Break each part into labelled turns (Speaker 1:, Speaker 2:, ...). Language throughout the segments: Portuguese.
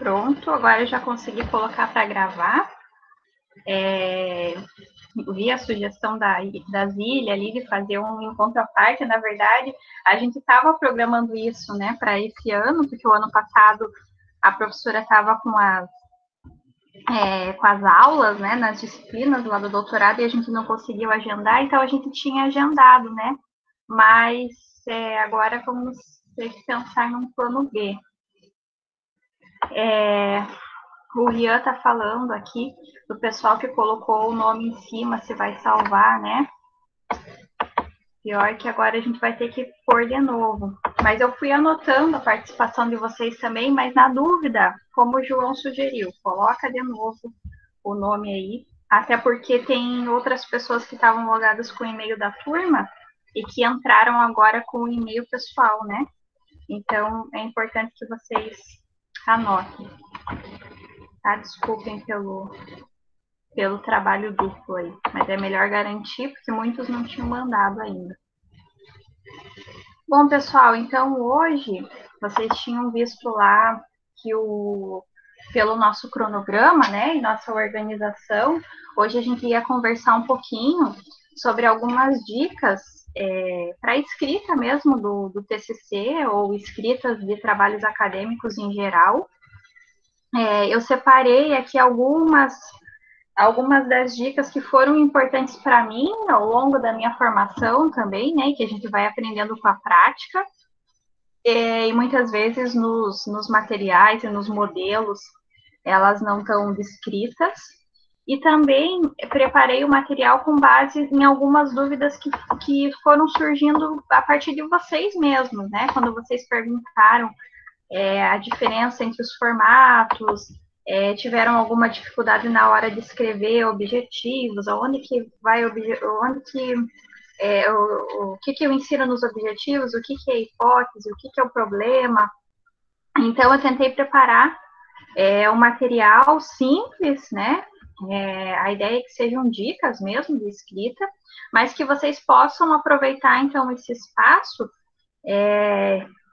Speaker 1: Pronto, agora eu já consegui colocar para gravar. Vi a sugestão da Zília ali de fazer um encontro à parte. Na verdade, a gente estava programando isso, né, para esse ano, porque o ano passado a professora estava com as aulas, né, nas disciplinas lá do doutorado, e a gente não conseguiu agendar, então a gente tinha agendado, né, mas agora vamos ter que pensar num plano B. O Rian está falando aqui do pessoal que colocou o nome em cima, se vai salvar, né? Pior que agora a gente vai ter que pôr de novo. Mas eu fui anotando a participação de vocês também, mas na dúvida, como o João sugeriu, coloca de novo o nome aí, até porque tem outras pessoas que estavam logadas com o e-mail da turma e que entraram agora com o e-mail pessoal, né? Então, é importante que vocês anotem. Tá? Desculpem pelo trabalho duplo aí, mas é melhor garantir, porque muitos não tinham mandado ainda. Bom, pessoal, então hoje vocês tinham visto lá que pelo nosso cronograma, né, e nossa organização, hoje a gente ia conversar um pouquinho sobre algumas dicas para escrita mesmo do TCC ou escritas de trabalhos acadêmicos em geral. Eu separei aqui algumas das dicas que foram importantes para mim ao longo da minha formação também, né, que a gente vai aprendendo com a prática, e muitas vezes nos materiais e nos modelos elas não estão descritas, e também preparei o material com base em algumas dúvidas que foram surgindo a partir de vocês mesmos, né, quando vocês perguntaram a diferença entre os formatos, tiveram alguma dificuldade na hora de escrever objetivos, onde que o que eu ensino nos objetivos, o que é hipótese, o que é o problema. Então, eu tentei preparar um material simples, né? A ideia é que sejam dicas mesmo de escrita, mas que vocês possam aproveitar, então, esse espaço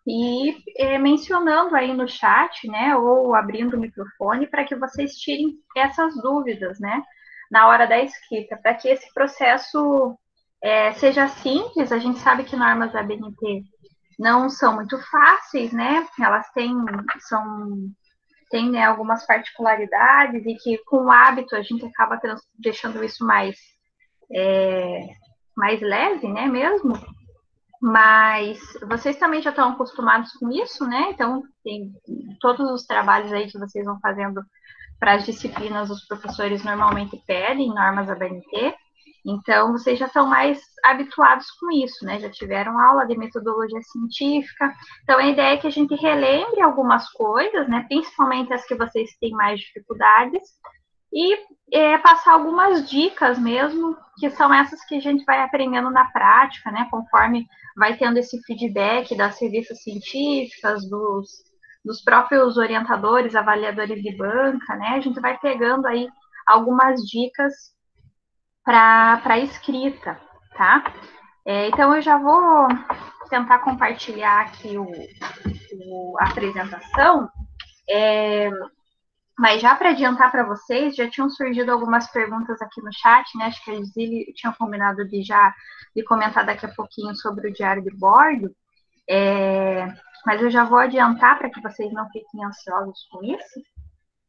Speaker 1: e mencionando aí no chat, né, ou abrindo o microfone para que vocês tirem essas dúvidas, né, na hora da escrita, para que esse processo seja simples. A gente sabe que normas da BNT não são muito fáceis, né, elas têm né, algumas particularidades e que com o hábito a gente acaba deixando isso mais leve, né, mesmo. Mas vocês também já estão acostumados com isso, né? Então, tem todos os trabalhos aí que vocês vão fazendo para as disciplinas, os professores normalmente pedem normas ABNT. Então, vocês já estão mais habituados com isso, né? Já tiveram aula de metodologia científica. Então, a ideia é que a gente relembre algumas coisas, né? Principalmente as que vocês têm mais dificuldades, e passar algumas dicas mesmo, que são essas que a gente vai aprendendo na prática, né? Conforme vai tendo esse feedback das revistas científicas, dos próprios orientadores, avaliadores de banca, né? A gente vai pegando aí algumas dicas para escrita, tá? Então, eu já vou tentar compartilhar aqui a apresentação. Mas já para adiantar para vocês, já tinham surgido algumas perguntas aqui no chat, né? Acho que a Zili tinha combinado de comentar daqui a pouquinho sobre o diário de bordo. Mas eu já vou adiantar para que vocês não fiquem ansiosos com isso.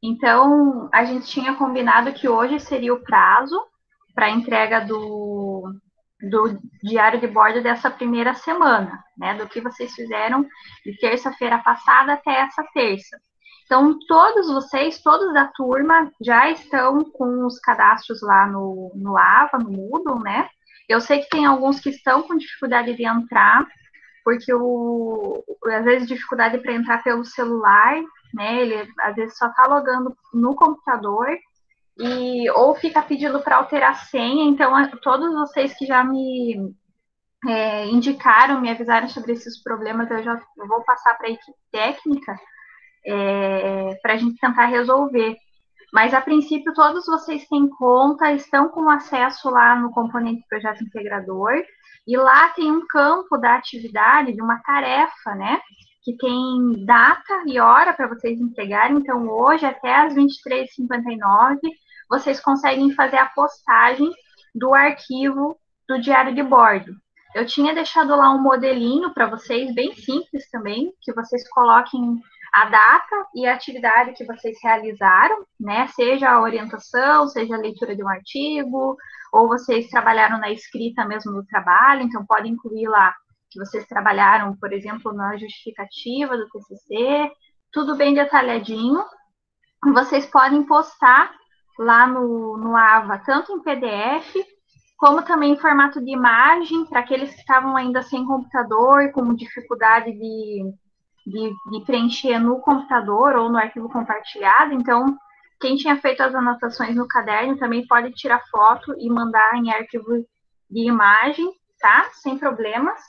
Speaker 1: Então, a gente tinha combinado que hoje seria o prazo para a entrega do diário de bordo dessa primeira semana, né? Do que vocês fizeram de terça-feira passada até essa terça. Então, todos da turma, já estão com os cadastros lá no AVA, no Moodle, né? Eu sei que tem alguns que estão com dificuldade de entrar, porque às vezes dificuldade para entrar pelo celular, né? Ele às vezes só está logando no computador ou fica pedindo para alterar a senha. Então, todos vocês que já me indicaram, me avisaram sobre esses problemas, eu vou passar para a equipe técnica para a gente tentar resolver. Mas, a princípio, todos vocês têm conta, estão com acesso lá no componente projeto integrador, e lá tem um campo da atividade, de uma tarefa, né, que tem data e hora para vocês entregarem. Então, hoje, até às 23h59, vocês conseguem fazer a postagem do arquivo do diário de bordo. Eu tinha deixado lá um modelinho para vocês, bem simples também, que vocês coloquem a data e a atividade que vocês realizaram, né? Seja a orientação, seja a leitura de um artigo, ou vocês trabalharam na escrita mesmo do trabalho, então pode incluir lá que vocês trabalharam, por exemplo, na justificativa do TCC, tudo bem detalhadinho. Vocês podem postar lá no AVA, tanto em PDF, como também em formato de imagem, para aqueles que estavam ainda sem computador, com dificuldade de preencher no computador ou no arquivo compartilhado. Então, quem tinha feito as anotações no caderno também pode tirar foto e mandar em arquivo de imagem, tá? Sem problemas.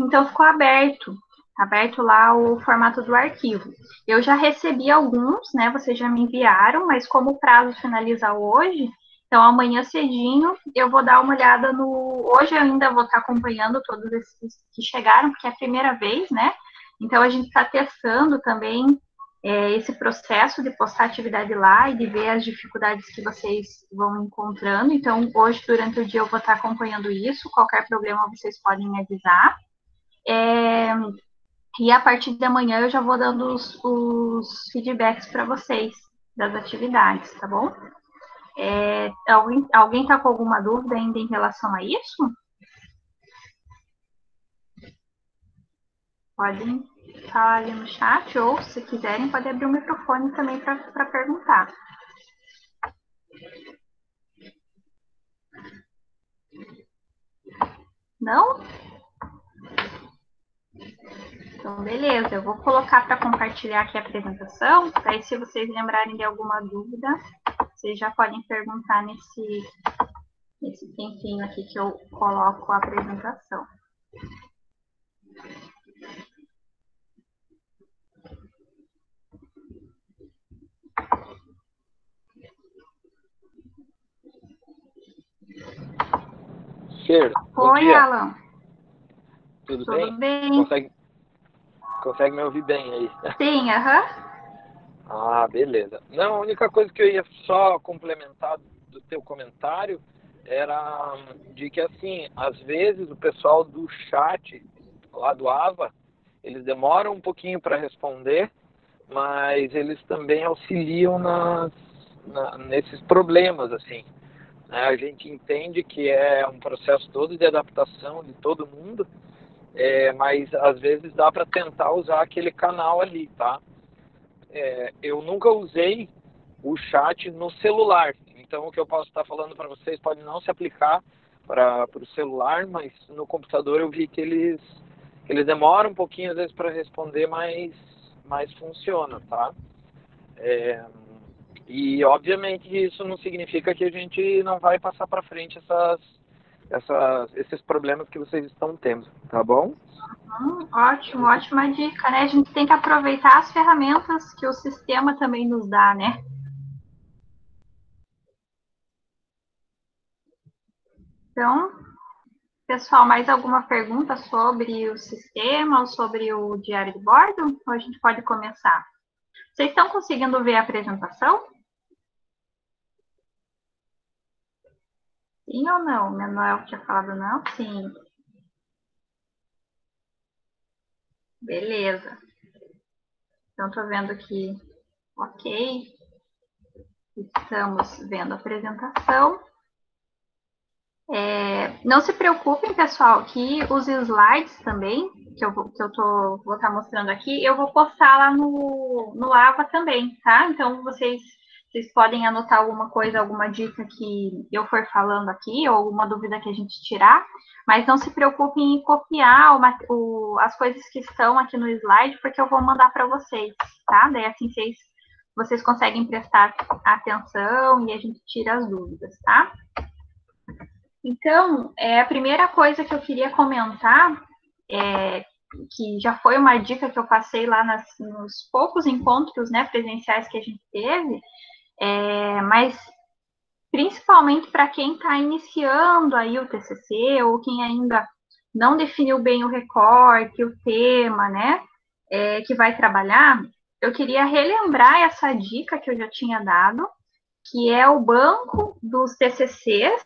Speaker 1: Então, ficou aberto lá o formato do arquivo. Eu já recebi alguns, né? Vocês já me enviaram, mas como o prazo finaliza hoje, então amanhã cedinho eu vou dar uma olhada no. Hoje eu ainda vou estar acompanhando todos esses que chegaram, porque é a primeira vez, né? Então a gente está testando também esse processo de postar atividade lá e de ver as dificuldades que vocês vão encontrando. Então, hoje, durante o dia, eu vou estar acompanhando isso. Qualquer problema, vocês podem me avisar. E a partir de amanhã, eu já vou dando os feedbacks para vocês das atividades, tá bom? Alguém está com alguma dúvida ainda em relação a isso? Podem falar ali no chat, ou se quiserem, pode abrir o microfone também para perguntar. Não? Então, beleza. Eu vou colocar para compartilhar aqui a apresentação. Daí, se vocês lembrarem de alguma dúvida, vocês já podem perguntar nesse tempinho aqui que eu coloco a apresentação.
Speaker 2: Fer, bom
Speaker 1: Oi,
Speaker 2: dia.
Speaker 1: Alan.
Speaker 2: Tudo
Speaker 1: bem?
Speaker 2: Consegue me ouvir bem aí?
Speaker 1: Sim, aham.
Speaker 2: Ah, beleza. Não, a única coisa que eu ia só complementar do teu comentário era de que, assim, às vezes o pessoal do chat lá do AVA, eles demoram um pouquinho para responder, mas eles também auxiliam nesses problemas, assim. A gente entende que é um processo todo de adaptação de todo mundo, mas às vezes dá para tentar usar aquele canal ali, tá? Eu nunca usei o chat no celular, então o que eu posso estar falando para vocês pode não se aplicar para o celular, mas no computador eu vi que eles demoram um pouquinho às vezes para responder, mas funciona, tá? E, obviamente, isso não significa que a gente não vai passar para frente esses problemas que vocês estão tendo, tá bom?
Speaker 1: Ótimo, ótima dica, né? A gente tem que aproveitar as ferramentas que o sistema também nos dá, né? Então, pessoal, mais alguma pergunta sobre o sistema ou sobre o diário de bordo? Ou a gente pode começar? Vocês estão conseguindo ver a apresentação? Sim ou não? O Manuel tinha falado não? Sim. Beleza. Então, estou vendo aqui, ok. Estamos vendo a apresentação. Não se preocupem, pessoal, que os slides também, que eu vou estar mostrando aqui, eu vou postar lá no AVA também, tá? Então, vocês podem anotar alguma coisa, alguma dica que eu for falando aqui, ou alguma dúvida que a gente tirar, mas não se preocupem em copiar as coisas que estão aqui no slide, porque eu vou mandar para vocês, tá? Daí, assim, vocês conseguem prestar atenção e a gente tira as dúvidas, tá? Então, a primeira coisa que eu queria comentar, que já foi uma dica que eu passei lá nos poucos encontros, né, presenciais que a gente teve, mas principalmente para quem está iniciando aí o TCC ou quem ainda não definiu bem o recorte, o tema, né, que vai trabalhar, eu queria relembrar essa dica que eu já tinha dado, que é o banco dos TCCs,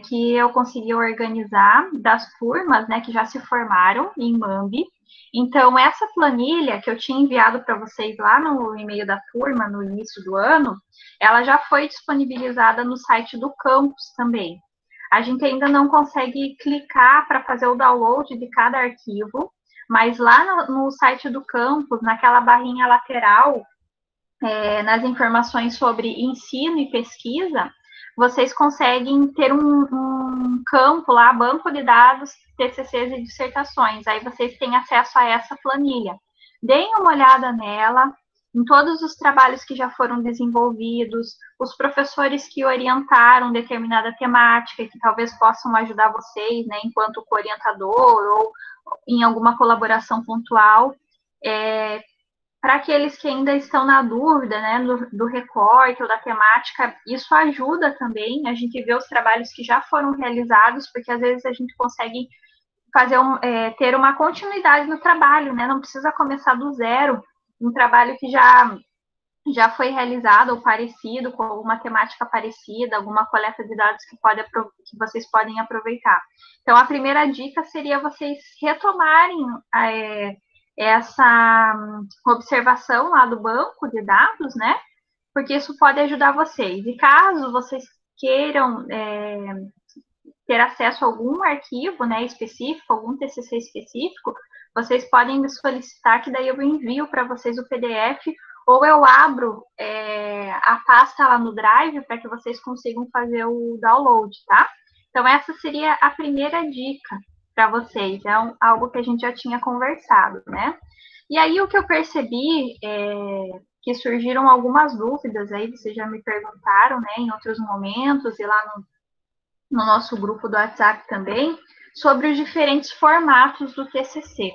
Speaker 1: que eu consegui organizar das turmas, né, que já se formaram em MAMB. Então, essa planilha que eu tinha enviado para vocês lá no e-mail da turma, no início do ano, ela já foi disponibilizada no site do campus também. A gente ainda não consegue clicar para fazer o download de cada arquivo, mas lá no site do campus, naquela barrinha lateral, nas informações sobre ensino e pesquisa, vocês conseguem ter um campo lá, banco de dados, TCCs e dissertações. Aí vocês têm acesso a essa planilha. Deem uma olhada nela, em todos os trabalhos que já foram desenvolvidos, os professores que orientaram determinada temática, que talvez possam ajudar vocês, né, enquanto orientador ou em alguma colaboração pontual. Para aqueles que ainda estão na dúvida, né, do recorte ou da temática, isso ajuda também a gente ver os trabalhos que já foram realizados, porque às vezes a gente consegue fazer ter uma continuidade no trabalho, né, não precisa começar do zero, um trabalho que já foi realizado ou parecido, com alguma temática parecida, alguma coleta de dados que vocês podem aproveitar. Então, a primeira dica seria vocês retomarem essa observação lá do banco de dados, né? Porque isso pode ajudar vocês. E caso vocês queiram ter acesso a algum arquivo, né, específico, algum TCC específico, vocês podem me solicitar que daí eu envio para vocês o PDF ou eu abro a pasta lá no Drive para que vocês consigam fazer o download, tá? Então, essa seria a primeira dica para vocês, algo que a gente já tinha conversado, né? E aí, o que eu percebi que surgiram algumas dúvidas aí, vocês já me perguntaram, né, em outros momentos, e lá no nosso grupo do WhatsApp também, sobre os diferentes formatos do TCC.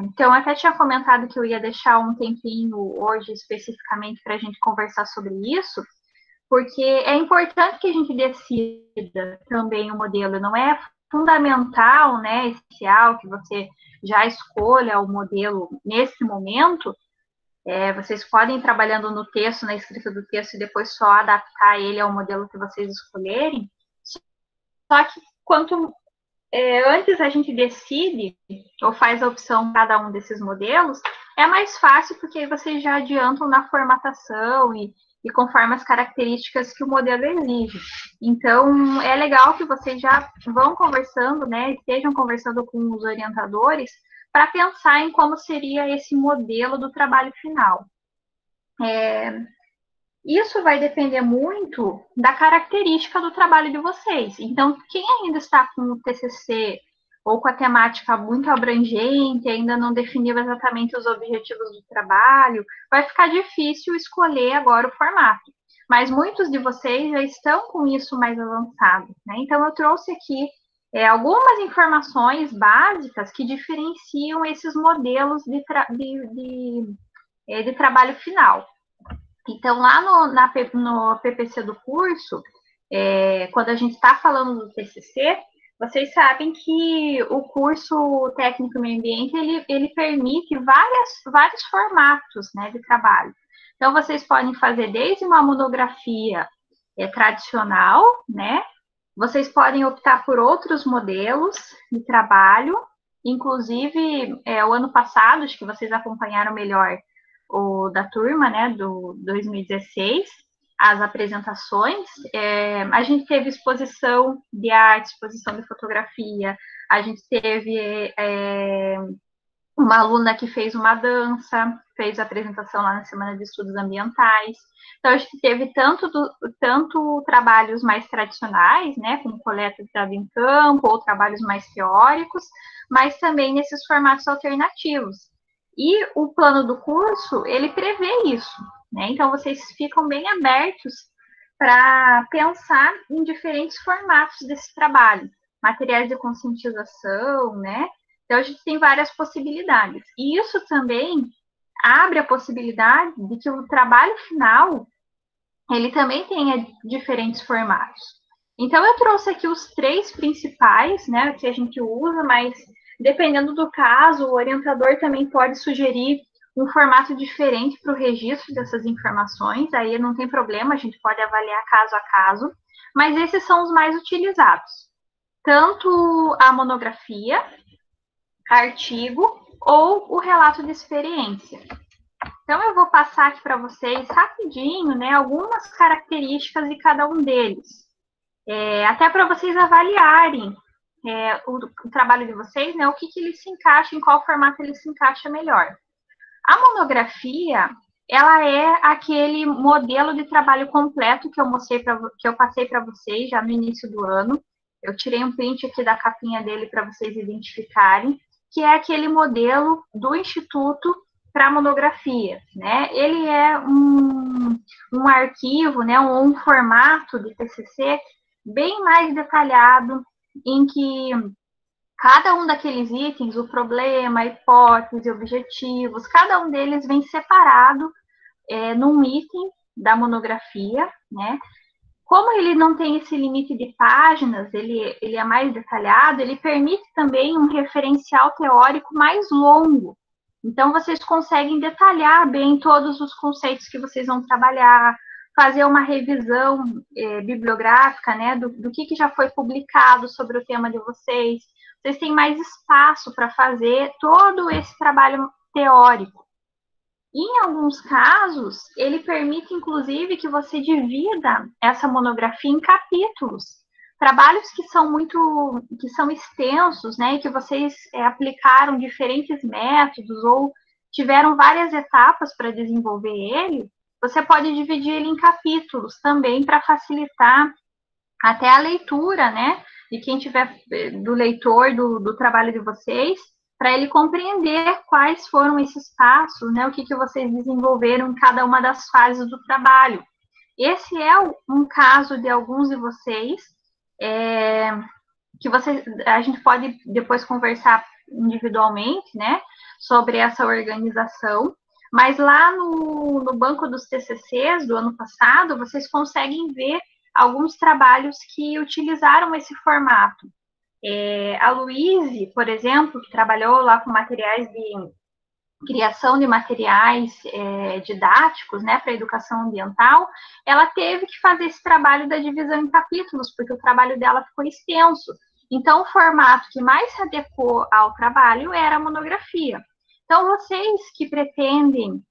Speaker 1: Então, eu até tinha comentado que eu ia deixar um tempinho hoje especificamente para a gente conversar sobre isso, porque é importante que a gente decida também o modelo, não é fundamental, né, essencial que você já escolha o modelo nesse momento. Vocês podem ir trabalhando no texto, na escrita do texto, e depois só adaptar ele ao modelo que vocês escolherem. Só que quanto antes a gente decide ou faz a opção de cada um desses modelos, é mais fácil porque aí vocês já adiantam na formatação e conforme as características que o modelo exige. Então, é legal que vocês já vão conversando, né, estejam conversando com os orientadores para pensar em como seria esse modelo do trabalho final. Isso vai depender muito da característica do trabalho de vocês. Então, quem ainda está com o TCC ou com a temática muito abrangente, ainda não definiu exatamente os objetivos do trabalho, vai ficar difícil escolher agora o formato. Mas muitos de vocês já estão com isso mais avançado, né? Então, eu trouxe aqui algumas informações básicas que diferenciam esses modelos de trabalho final. Então, lá no PPC do curso, quando a gente está falando do TCC, vocês sabem que o curso técnico meio ambiente, ele permite vários formatos, né, de trabalho. Então, vocês podem fazer desde uma monografia tradicional, né, vocês podem optar por outros modelos de trabalho, inclusive, o ano passado, acho que vocês acompanharam melhor o da turma, né, do 2016, as apresentações, a gente teve exposição de arte, exposição de fotografia, a gente teve uma aluna que fez uma dança, fez a apresentação lá na Semana de Estudos Ambientais. Então, a gente teve tanto trabalhos mais tradicionais, né, como coleta de dado em campo, ou trabalhos mais teóricos, mas também nesses formatos alternativos. E o plano do curso, ele prevê isso, né? Então, vocês ficam bem abertos para pensar em diferentes formatos desse trabalho. Materiais de conscientização, né? Então, a gente tem várias possibilidades. E isso também abre a possibilidade de que o trabalho final, ele também tenha diferentes formatos. Então, eu trouxe aqui os 3 principais, né, que a gente usa, mas dependendo do caso, o orientador também pode sugerir um formato diferente para o registro dessas informações, aí não tem problema, a gente pode avaliar caso a caso, mas esses são os mais utilizados. Tanto a monografia, artigo ou o relato de experiência. Então, eu vou passar aqui para vocês rapidinho, né, algumas características de cada um deles. Até para vocês avaliarem o trabalho de vocês, né, o que ele se encaixa, em qual formato ele se encaixa melhor. A monografia, ela é aquele modelo de trabalho completo que eu passei para vocês já no início do ano. Eu tirei um print aqui da capinha dele para vocês identificarem, que é aquele modelo do Instituto para monografia, né? Ele é um arquivo, né, um formato de TCC bem mais detalhado, em que cada um daqueles itens, o problema, a hipótese, objetivos, cada um deles vem separado num item da monografia, né? Como ele não tem esse limite de páginas, ele é mais detalhado, ele permite também um referencial teórico mais longo. Então, vocês conseguem detalhar bem todos os conceitos que vocês vão trabalhar, fazer uma revisão bibliográfica, né, do que já foi publicado sobre o tema de vocês. Vocês têm mais espaço para fazer todo esse trabalho teórico. Em alguns casos, ele permite, inclusive, que você divida essa monografia em capítulos. Trabalhos que são extensos, né, e que vocês aplicaram diferentes métodos ou tiveram várias etapas para desenvolver ele, você pode dividir ele em capítulos também para facilitar até a leitura, né, de quem tiver, do leitor do trabalho de vocês, para ele compreender quais foram esses passos, né, o que vocês desenvolveram em cada uma das fases do trabalho. Esse é um caso de alguns de vocês, que a gente pode depois conversar individualmente, né, sobre essa organização, mas lá no banco dos TCCs do ano passado, vocês conseguem ver alguns trabalhos que utilizaram esse formato. A Luíse, por exemplo, que trabalhou lá com materiais de criação de materiais didáticos, né, para educação ambiental, ela teve que fazer esse trabalho da divisão em capítulos, porque o trabalho dela ficou extenso. Então, o formato que mais se adequou ao trabalho era a monografia. Então, vocês que pretendem,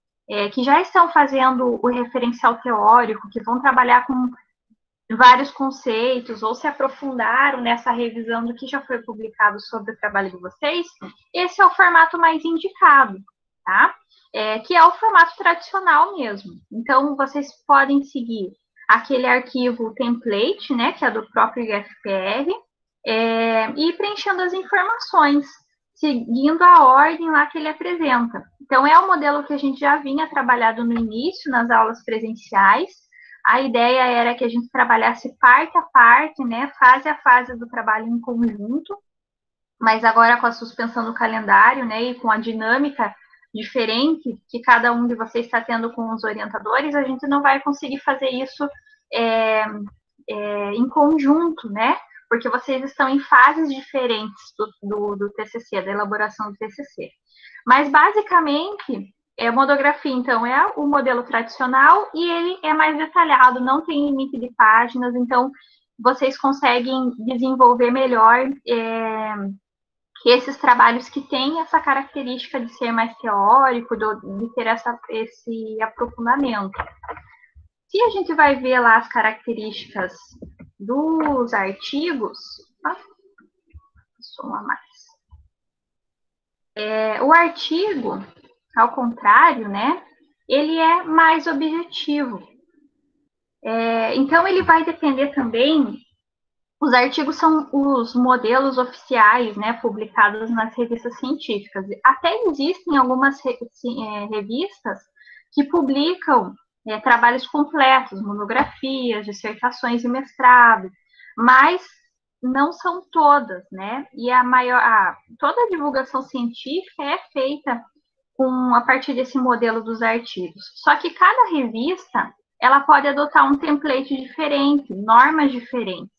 Speaker 1: que já estão fazendo o referencial teórico, que vão trabalhar com vários conceitos ou se aprofundaram nessa revisão do que já foi publicado sobre o trabalho de vocês, esse é o formato mais indicado, tá? Que é o formato tradicional mesmo. Então, vocês podem seguir aquele arquivo template, né, que é do próprio IFPR, e ir preenchendo as informações, seguindo a ordem lá que ele apresenta. Então, é o modelo que a gente já vinha trabalhando no início, nas aulas presenciais. A ideia era que a gente trabalhasse parte a parte, né, fase a fase do trabalho em conjunto, mas agora com a suspensão do calendário, né, e com a dinâmica diferente que cada um de vocês está tendo com os orientadores, a gente não vai conseguir fazer isso em conjunto, né, porque vocês estão em fases diferentes do TCC, da elaboração do TCC. Mas, basicamente, a monografia, então, é o modelo tradicional e ele é mais detalhado, não tem limite de páginas, então vocês conseguem desenvolver melhor esses trabalhos que têm essa característica de ser mais teórico, de ter esse aprofundamento. Se a gente vai ver lá as características dos artigos, soma mais. O artigo, ao contrário, né, ele é mais objetivo. Então, ele vai depender também. Os artigos são os modelos oficiais, né, publicados nas revistas científicas. Até existem algumas revistas que publicam trabalhos completos, monografias, dissertações e mestrado, mas não são todas, né? E toda a divulgação científica é feita a partir desse modelo dos artigos. Só que cada revista ela pode adotar um template diferente, normas diferentes.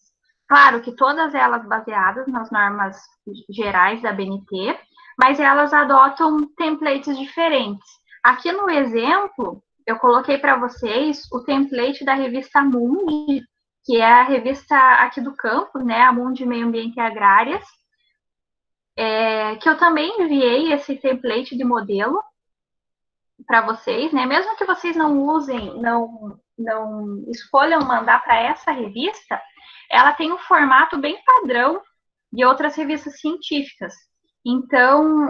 Speaker 1: Claro que todas elas baseadas nas normas gerais da BNT, mas elas adotam templates diferentes. Aqui no exemplo, eu coloquei para vocês o template da revista Mundi, que é a revista aqui do campus, né, a Mundi Meio Ambiente e Agrárias, que eu também enviei esse template de modelo para vocês, né? Mesmo que vocês não usem, não escolham mandar para essa revista, ela tem um formato bem padrão de outras revistas científicas. Então,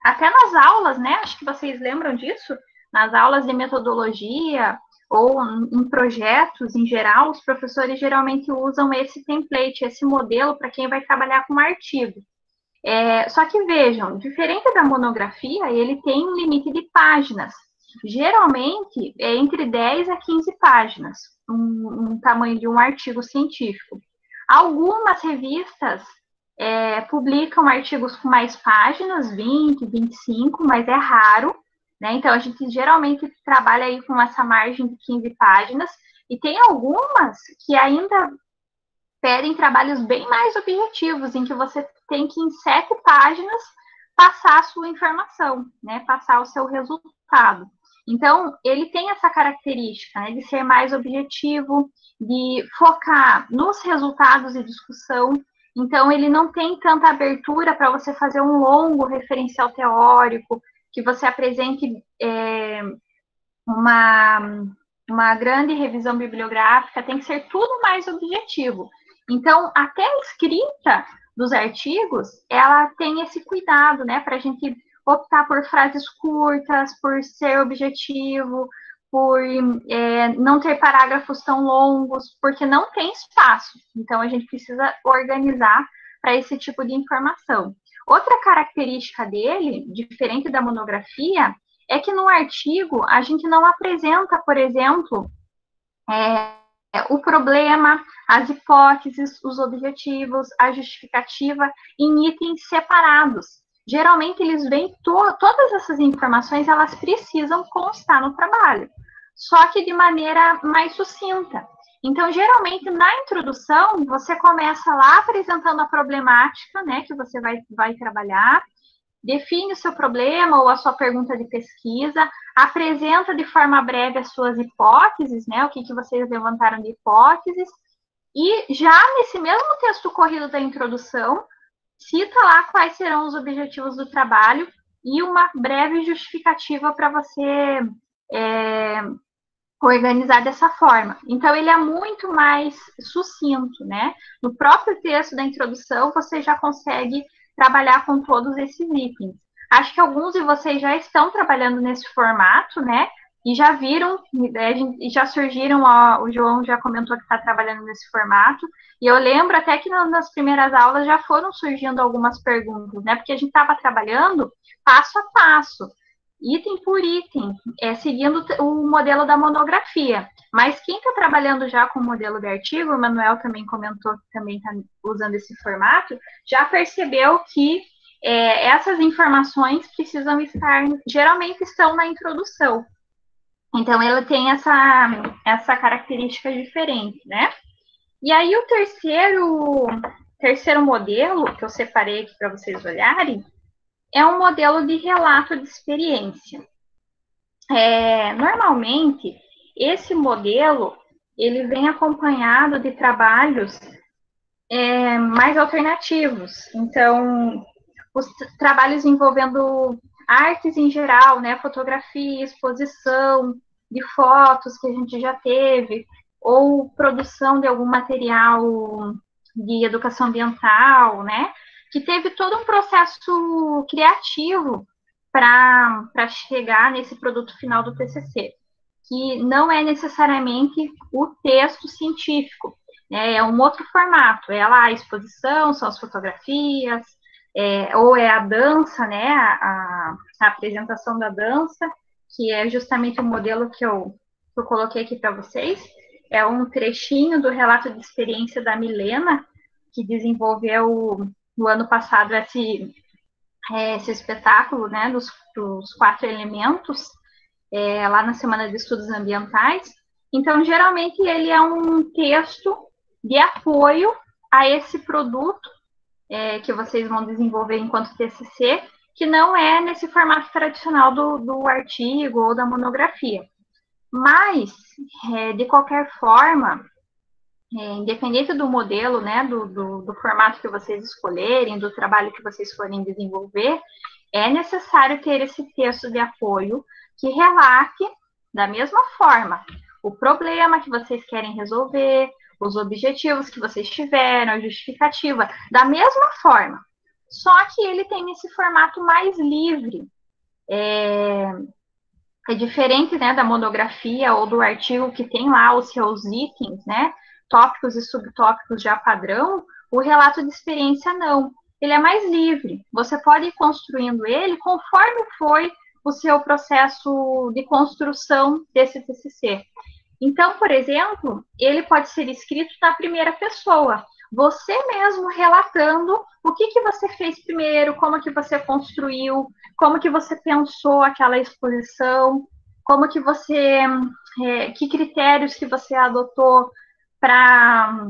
Speaker 1: até nas aulas, né? Acho que vocês lembram disso, nas aulas de metodologia ou em projetos em geral, os professores geralmente usam esse template, esse modelo para quem vai trabalhar com um artigo. Só que vejam, diferente da monografia, ele tem um limite de páginas. Geralmente é entre 10 a 15 páginas, um tamanho de um artigo científico. Algumas revistas publicam artigos com mais páginas, 20, 25, mas é raro, né? Então a gente geralmente trabalha aí com essa margem de 15 páginas, e tem algumas que ainda pedem trabalhos bem mais objetivos, em que você tem que, em 7 páginas, passar a sua informação, né? Passar o seu resultado. Então, ele tem essa característica, né, de ser mais objetivo, de focar nos resultados e discussão. Então, ele não tem tanta abertura para você fazer um longo referencial teórico, que você apresente uma grande revisão bibliográfica, tem que ser tudo mais objetivo. Então, até a escrita dos artigos, ela tem esse cuidado, né, para a gente optar por frases curtas, por ser objetivo, por não ter parágrafos tão longos, porque não tem espaço. Então, a gente precisa organizar para esse tipo de informação. Outra característica dele, diferente da monografia, é que no artigo a gente não apresenta, por exemplo, o problema, as hipóteses, os objetivos, a justificativa em itens separados. Geralmente eles vêm, todas essas informações, elas precisam constar no trabalho, só que de maneira mais sucinta. Então, geralmente, na introdução, você começa lá apresentando a problemática, né, que você vai trabalhar, define o seu problema ou a sua pergunta de pesquisa, apresenta de forma breve as suas hipóteses, né, o que vocês levantaram de hipóteses, e já nesse mesmo texto corrido da introdução, cita lá quais serão os objetivos do trabalho e uma breve justificativa para você organizar dessa forma. Então, ele é muito mais sucinto, né? No próprio texto da introdução, você já consegue trabalhar com todos esses itens. Acho que alguns de vocês já estão trabalhando nesse formato, né? E já viram, já surgiram, o João já comentou que está trabalhando nesse formato, e eu lembro até que nas primeiras aulas já foram surgindo algumas perguntas, né? Porque a gente estava trabalhando passo a passo, item por item, seguindo o modelo da monografia. Mas quem está trabalhando já com o modelo de artigo, o Manuel também comentou que também está usando esse formato, já percebeu que essas informações precisam estar, geralmente estão na introdução. Então, ela tem essa característica diferente, né? E aí, o terceiro modelo que eu separei aqui para vocês olharem é um modelo de relato de experiência. Normalmente, esse modelo ele vem acompanhado de trabalhos mais alternativos. Então, os trabalhos envolvendo artes em geral, né, fotografia, exposição de fotos que a gente já teve, ou produção de algum material de educação ambiental, né, que teve todo um processo criativo para chegar nesse produto final do TCC, que não é necessariamente o texto científico, né, é um outro formato, é lá a exposição, são as fotografias, ou é a dança, né, a apresentação da dança, que é justamente o modelo que eu coloquei aqui para vocês. É um trechinho do relato de experiência da Milena, que desenvolveu no ano passado esse espetáculo, né, dos 4 elementos, lá na Semana de Estudos Ambientais. Então, geralmente, ele é um texto de apoio a esse produto que vocês vão desenvolver enquanto TCC, que não é nesse formato tradicional do artigo ou da monografia. Mas, de qualquer forma, independente do modelo, né, do formato que vocês escolherem, do trabalho que vocês forem desenvolver, é necessário ter esse texto de apoio que relate, da mesma forma, o problema que vocês querem resolver, os objetivos que vocês tiveram, a justificativa, da mesma forma. Só que ele tem esse formato mais livre. É diferente, né, da monografia ou do artigo que tem lá os seus itens, né, tópicos e subtópicos já padrão. O relato de experiência não. Ele é mais livre. Você pode ir construindo ele conforme foi o seu processo de construção desse TCC. Então, por exemplo, ele pode ser escrito na primeira pessoa. Você mesmo relatando o que você fez primeiro, como que você construiu, como que você pensou aquela exposição, como que você, que critérios que você adotou para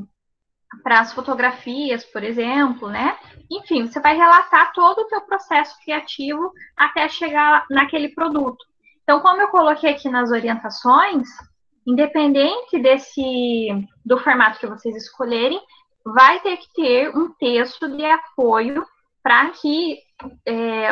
Speaker 1: as fotografias, por exemplo, né? Enfim, você vai relatar todo o teu processo criativo até chegar naquele produto. Então, como eu coloquei aqui nas orientações, independente do formato que vocês escolherem, vai ter que ter um texto de apoio para que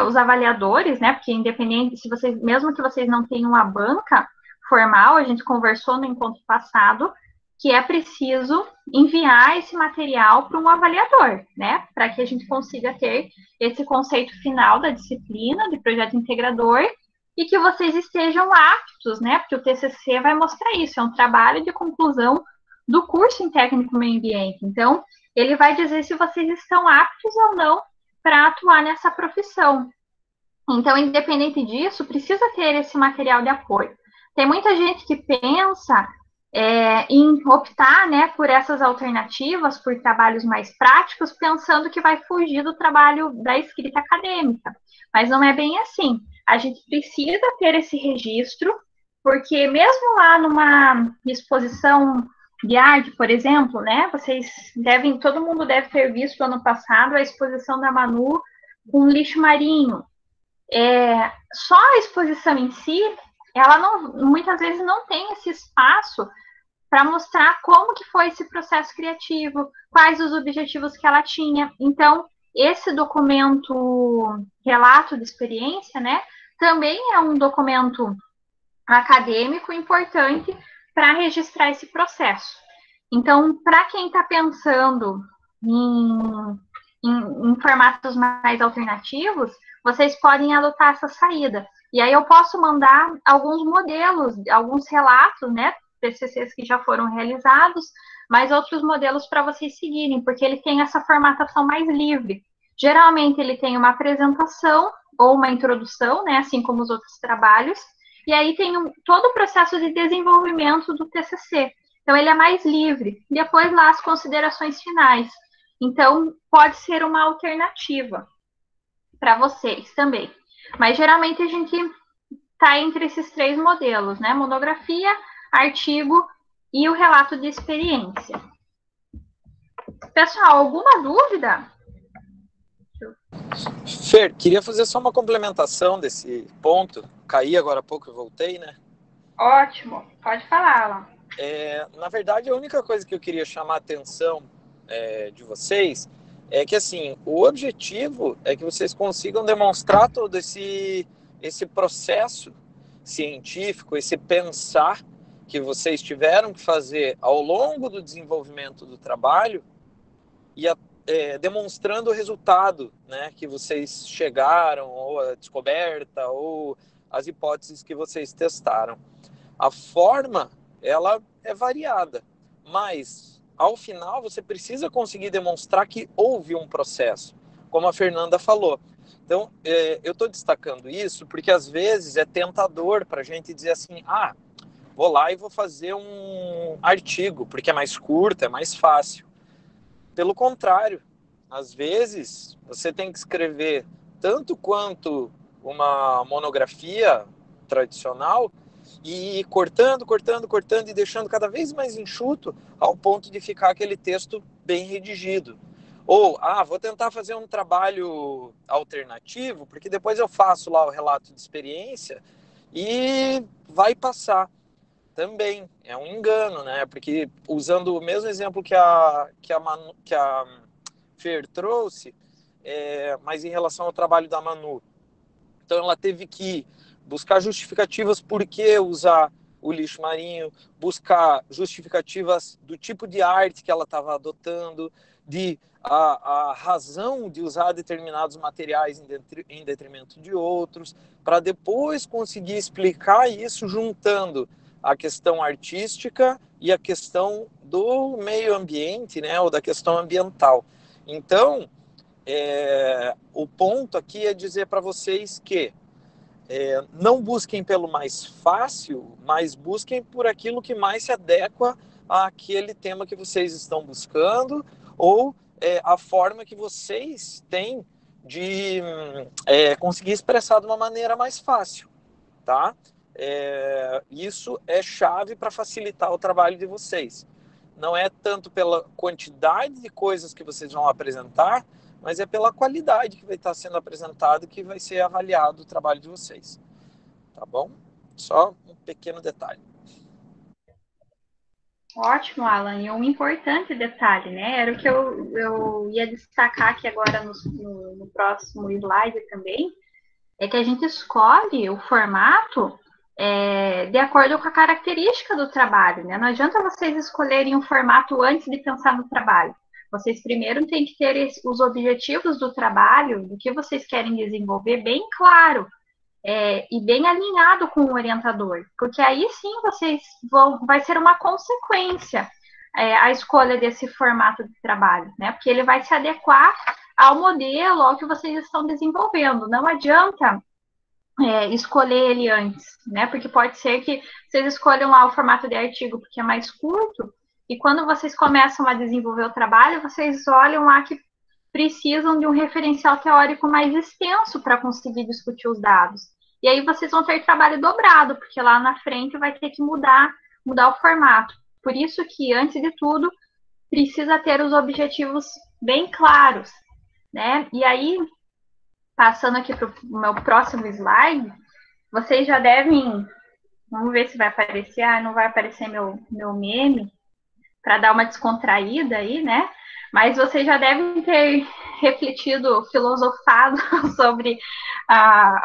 Speaker 1: os avaliadores, né? Porque independente, se vocês, mesmo que vocês não tenham uma banca formal, a gente conversou no encontro passado, que é preciso enviar esse material para um avaliador, né? Para que a gente consiga ter esse conceito final da disciplina, de projeto integrador, e que vocês estejam aptos, né? Porque o TCC vai mostrar isso, é um trabalho de conclusão do curso em técnico meio ambiente. Então, ele vai dizer se vocês estão aptos ou não para atuar nessa profissão. Então, independente disso, precisa ter esse material de apoio. Tem muita gente que pensa em optar, né, por essas alternativas, por trabalhos mais práticos, pensando que vai fugir do trabalho da escrita acadêmica. Mas não é bem assim. A gente precisa ter esse registro, porque mesmo lá numa exposição de arte, por exemplo, né, todo mundo deve ter visto ano passado a exposição da Manu com lixo marinho. Só a exposição em si, ela muitas vezes não tem esse espaço para mostrar como que foi esse processo criativo, quais os objetivos que ela tinha. Então, esse documento, relato de experiência, né, também é um documento acadêmico importante para registrar esse processo. Então, para quem está pensando em formatos mais alternativos, vocês podem adotar essa saída. E aí eu posso mandar alguns modelos, alguns relatos, né, TCCs que já foram realizados, mas outros modelos para vocês seguirem, porque ele tem essa formatação mais livre. Geralmente ele tem uma apresentação ou uma introdução, né, assim como os outros trabalhos, e aí tem todo o processo de desenvolvimento do TCC. Então ele é mais livre. Depois lá as considerações finais. Então pode ser uma alternativa para vocês também. Mas geralmente a gente está entre esses três modelos, né? Monografia, artigo e o relato de experiência. Pessoal, alguma dúvida?
Speaker 2: Fer, queria fazer só uma complementação desse ponto. Caí agora há pouco e voltei, né?
Speaker 1: Ótimo, pode falar, Alan.
Speaker 2: Na verdade, a única coisa que eu queria chamar a atenção de vocês é que, assim, o objetivo é que vocês consigam demonstrar todo esse processo científico, esse pensar que vocês tiveram que fazer ao longo do desenvolvimento do trabalho e demonstrando o resultado, né, que vocês chegaram, ou a descoberta, ou as hipóteses que vocês testaram. A forma, ela é variada, mas ao final você precisa conseguir demonstrar que houve um processo, como a Fernanda falou. Então, eu estou destacando isso porque às vezes é tentador para a gente dizer assim, vou lá e vou fazer um artigo, porque é mais curto, é mais fácil. Pelo contrário, às vezes você tem que escrever tanto quanto uma monografia tradicional, e ir cortando, cortando, cortando e deixando cada vez mais enxuto ao ponto de ficar aquele texto bem redigido. Ou, vou tentar fazer um trabalho alternativo, porque depois eu faço lá o relato de experiência e vai passar. Também é um engano, né? Porque usando o mesmo exemplo que a Fer trouxe, mas em relação ao trabalho da Manu. Então ela teve que buscar justificativas por que usar o lixo marinho, buscar justificativas do tipo de arte que ela estava adotando, de a razão de usar determinados materiais em detrimento de outros, para depois conseguir explicar isso juntando a questão artística e a questão do meio ambiente, né, ou da questão ambiental. Então, o ponto aqui é dizer para vocês que não busquem pelo mais fácil, mas busquem por aquilo que mais se adequa àquele tema que vocês estão buscando ou a forma que vocês têm de conseguir expressar de uma maneira mais fácil, tá? Isso é chave para facilitar o trabalho de vocês. Não é tanto pela quantidade de coisas que vocês vão apresentar, mas é pela qualidade que vai estar sendo apresentado que vai ser avaliado o trabalho de vocês. Tá bom? Só um pequeno detalhe.
Speaker 1: Ótimo, Alan. E um importante detalhe, né? Era o que eu ia destacar aqui agora no próximo slide também, é que a gente escolhe o formato de acordo com a característica do trabalho, né? Não adianta vocês escolherem um formato antes de pensar no trabalho. Vocês primeiro têm que ter os objetivos do trabalho, do que vocês querem desenvolver, bem claro e bem alinhado com o orientador, porque aí sim vai ser uma consequência a escolha desse formato de trabalho, né? Porque ele vai se adequar ao modelo, ao que vocês estão desenvolvendo. Não adianta escolher ele antes, né? Porque pode ser que vocês escolham lá o formato de artigo porque é mais curto, e quando vocês começam a desenvolver o trabalho, vocês olham lá que precisam de um referencial teórico mais extenso para conseguir discutir os dados. E aí vocês vão ter trabalho dobrado, porque lá na frente vai ter que mudar o formato. Por isso que, antes de tudo, precisa ter os objetivos bem claros, né? E aí, passando aqui para o meu próximo slide, vocês já devem, vamos ver se vai aparecer, não vai aparecer meu meme, para dar uma descontraída aí, né? Mas vocês já devem ter refletido, filosofado sobre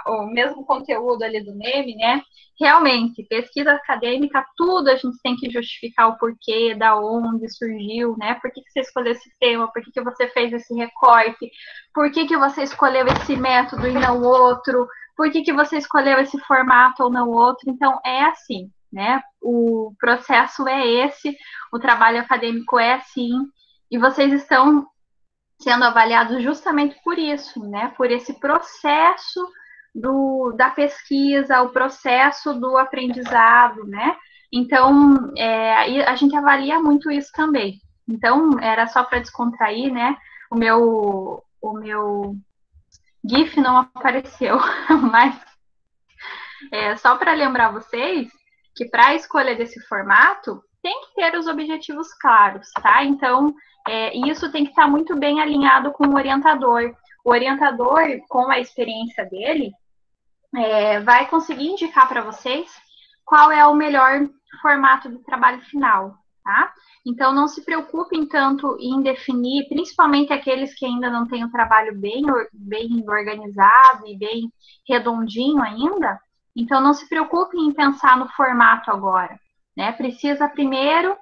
Speaker 1: o mesmo conteúdo ali do meme, né? Realmente, pesquisa acadêmica, tudo a gente tem que justificar o porquê, da onde surgiu, né? Por que você escolheu esse tema? Por que você fez esse recorte? Por que você escolheu esse método e não outro? Por que você escolheu esse formato ou não outro? Então, é assim, né? O processo é esse, o trabalho acadêmico é assim, e vocês estão sendo avaliados justamente por isso, né? Por esse processo da pesquisa, o processo do aprendizado, né? Então, a gente avalia muito isso também. Então, era só para descontrair, né? O meu GIF não apareceu, mas só para lembrar vocês que para a escolha desse formato tem que ter os objetivos claros, tá? Então, isso tem que estar muito bem alinhado com o orientador. O orientador, com a experiência dele, vai conseguir indicar para vocês qual é o melhor formato de trabalho final, tá? Então, não se preocupem tanto em definir, principalmente aqueles que ainda não têm o trabalho bem organizado e bem redondinho ainda. Então, não se preocupem em pensar no formato agora, né? Precisa primeiro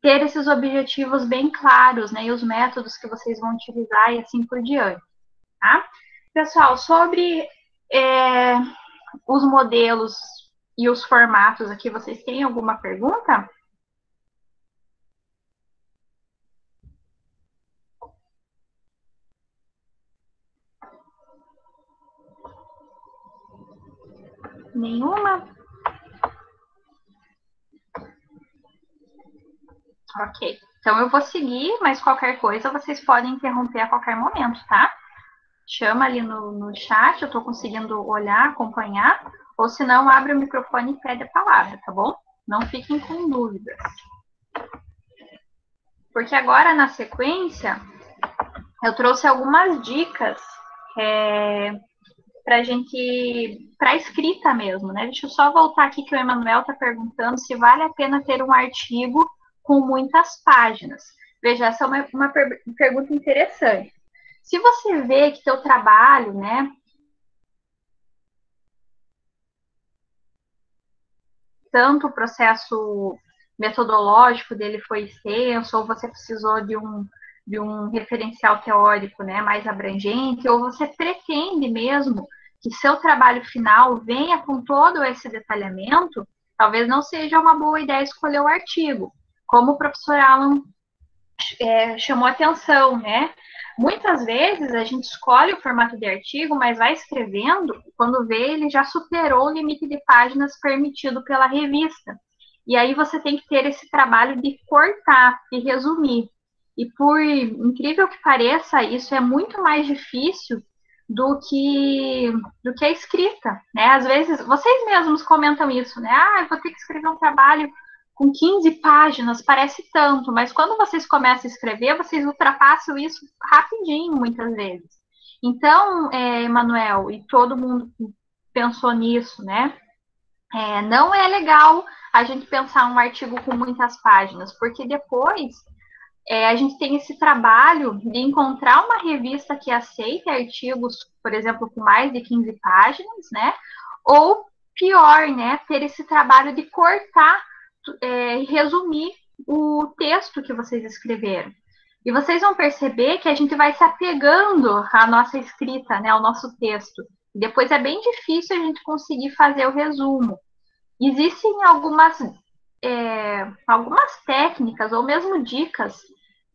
Speaker 1: ter esses objetivos bem claros, né? E os métodos que vocês vão utilizar e assim por diante, tá? Pessoal, sobre os modelos e os formatos aqui, vocês têm alguma pergunta? Nenhuma? Ok. Então eu vou seguir, mas qualquer coisa vocês podem interromper a qualquer momento, tá? Chama ali no chat, eu estou conseguindo olhar, acompanhar. Ou se não, abre o microfone e pede a palavra, tá bom? Não fiquem com dúvidas. Porque agora, na sequência, eu trouxe algumas dicas para escrita mesmo, né? Deixa eu só voltar aqui que o Emanuel está perguntando se vale a pena ter um artigo com muitas páginas. Veja, essa é uma pergunta interessante. Se você vê que seu trabalho, né, tanto o processo metodológico dele foi extenso, ou você precisou de um referencial teórico, né, mais abrangente, ou você pretende mesmo que seu trabalho final venha com todo esse detalhamento, talvez não seja uma boa ideia escolher o artigo. Como o professor Alan chamou atenção, né? Muitas vezes a gente escolhe o formato de artigo, mas vai escrevendo, quando vê, ele já superou o limite de páginas permitido pela revista. E aí você tem que ter esse trabalho de cortar, de resumir. E por incrível que pareça, isso é muito mais difícil do que a escrita, né? Às vezes, vocês mesmos comentam isso, né? Ah, eu vou ter que escrever um trabalho com 15 páginas, parece tanto, mas quando vocês começam a escrever, vocês ultrapassam isso rapidinho, muitas vezes. Então, Emanuel, e todo mundo pensou nisso, né? Não é legal a gente pensar um artigo com muitas páginas, porque depois a gente tem esse trabalho de encontrar uma revista que aceite artigos, por exemplo, com mais de 15 páginas, né? Ou pior, né? Ter esse trabalho de cortar resumir o texto que vocês escreveram. E vocês vão perceber que a gente vai se apegando à nossa escrita, né, ao nosso texto. E depois é bem difícil a gente conseguir fazer o resumo. Existem algumas técnicas ou mesmo dicas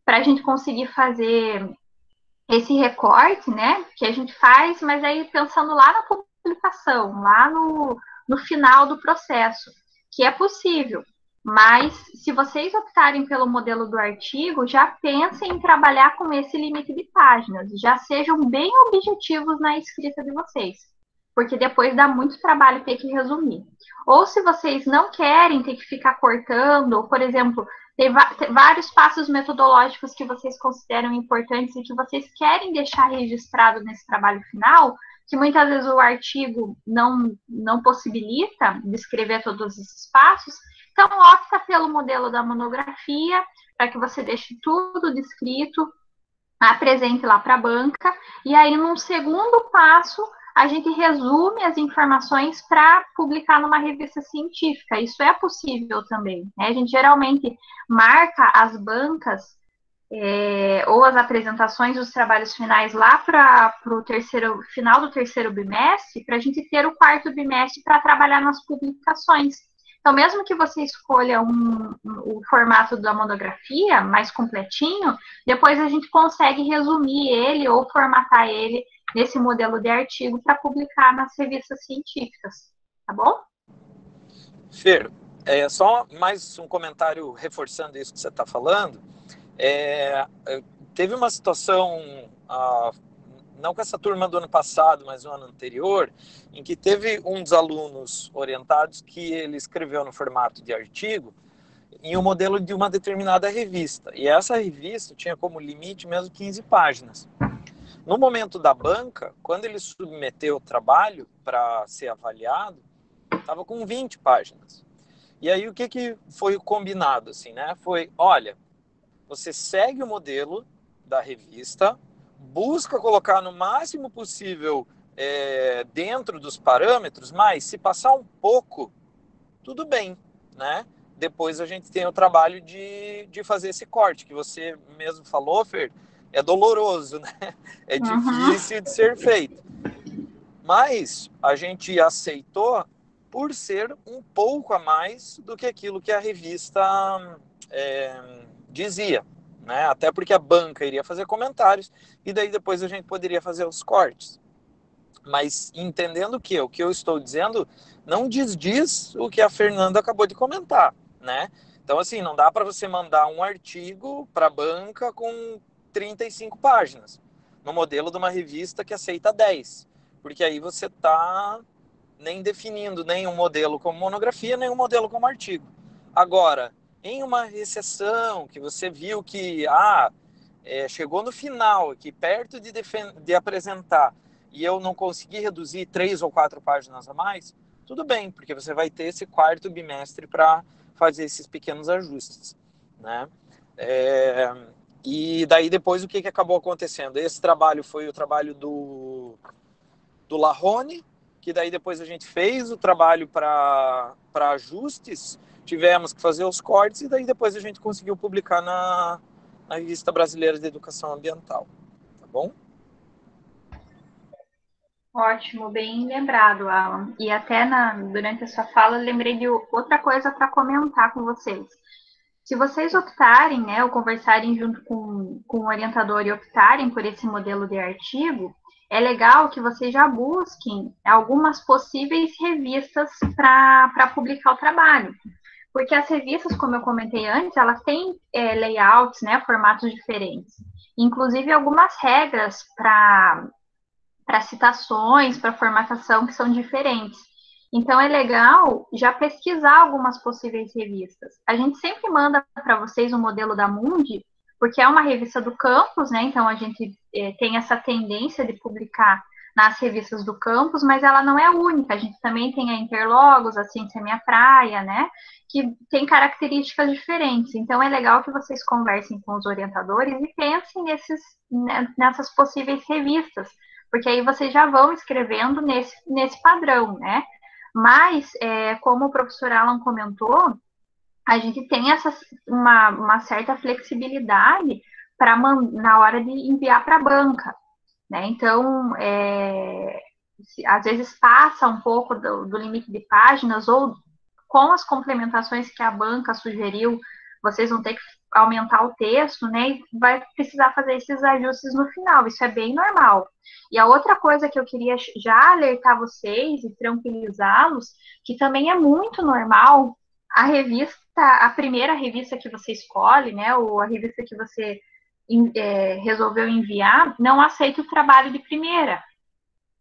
Speaker 1: para a gente conseguir fazer esse recorte, né, que a gente faz, mas aí pensando lá na publicação, lá no final do processo, que é possível. Mas, se vocês optarem pelo modelo do artigo, já pensem em trabalhar com esse limite de páginas. Já sejam bem objetivos na escrita de vocês. Porque depois dá muito trabalho ter que resumir. Ou se vocês não querem ter que ficar cortando, ou, por exemplo, tem vários passos metodológicos que vocês consideram importantes e que vocês querem deixar registrado nesse trabalho final, que muitas vezes o artigo não possibilita descrever todos esses passos, então opta pelo modelo da monografia, para que você deixe tudo descrito, apresente lá para a banca, e aí num segundo passo a gente resume as informações para publicar numa revista científica. Isso é possível também, né? A gente geralmente marca as bancas ou as apresentações dos trabalhos finais lá para o final do terceiro bimestre, para a gente ter o quarto bimestre para trabalhar nas publicações. Então, mesmo que você escolha o formato da monografia mais completinho, depois a gente consegue resumir ele ou formatar ele nesse modelo de artigo para publicar nas revistas científicas, tá bom?
Speaker 2: Fer, só mais um comentário reforçando isso que você está falando. Teve uma situação, não com essa turma do ano passado, mas no ano anterior, em que teve um dos alunos orientados que ele escreveu no formato de artigo em um modelo de uma determinada revista. E essa revista tinha como limite mesmo 15 páginas. No momento da banca, quando ele submeteu o trabalho para ser avaliado, estava com 20 páginas. E aí o que foi combinado, assim, né? Foi, olha, você segue o modelo da revista, busca colocar no máximo possível dentro dos parâmetros, mas se passar um pouco, tudo bem, né? Depois a gente tem o trabalho de fazer esse corte, que você mesmo falou, Fer, é doloroso, né? É difícil de ser feito. Mas a gente aceitou por ser um pouco a mais do que aquilo que a revista dizia, né? Até porque a banca iria fazer comentários e daí depois a gente poderia fazer os cortes. Mas entendendo que o que eu estou dizendo não diz o que a Fernanda acabou de comentar, né? Então, assim, não dá para você mandar um artigo para a banca com 35 páginas, no modelo de uma revista que aceita 10, porque aí você está nem definindo nem um modelo como monografia, nem um modelo como artigo. Agora, em uma recessão que você viu que chegou no final, aqui perto de apresentar, e eu não consegui reduzir 3 ou 4 páginas a mais, tudo bem, porque você vai ter esse quarto bimestre para fazer esses pequenos ajustes, né? E daí depois o que acabou acontecendo? Esse trabalho foi o trabalho do Larrone, que daí depois a gente fez o trabalho para ajustes, tivemos que fazer os cortes e daí depois a gente conseguiu publicar na Revista Brasileira de Educação Ambiental, tá bom?
Speaker 1: Ótimo, bem lembrado, Alan. E até durante a sua fala, eu lembrei de outra coisa para comentar com vocês. Se vocês optarem, né, ou conversarem junto com o orientador e optarem por esse modelo de artigo, é legal que vocês já busquem algumas possíveis revistas para publicar o trabalho. Porque as revistas, como eu comentei antes, elas têm layouts, né, formatos diferentes. Inclusive algumas regras para citações, para formatação que são diferentes. Então é legal já pesquisar algumas possíveis revistas. A gente sempre manda para vocês o modelo da Mundi, porque é uma revista do campus, né? Então a gente tem essa tendência de publicar nas revistas do campus, mas ela não é única. A gente também tem a Interlogos, a Ciência Minha Praia, né? Que tem características diferentes. Então é legal que vocês conversem com os orientadores e pensem nessas possíveis revistas, porque aí vocês já vão escrevendo nesse padrão, né? Mas, como o professor Alan comentou, a gente tem uma certa flexibilidade na hora de enviar para a banca, né? Então, às vezes passa um pouco do limite de páginas, ou com as complementações que a banca sugeriu, vocês vão ter que aumentar o texto, né? E vai precisar fazer esses ajustes no final. Isso é bem normal. E a outra coisa que eu queria já alertar vocês e tranquilizá-los, que também é muito normal, a primeira revista que você escolhe, né? Ou a revista que você resolveu enviar, não aceita o trabalho de primeira.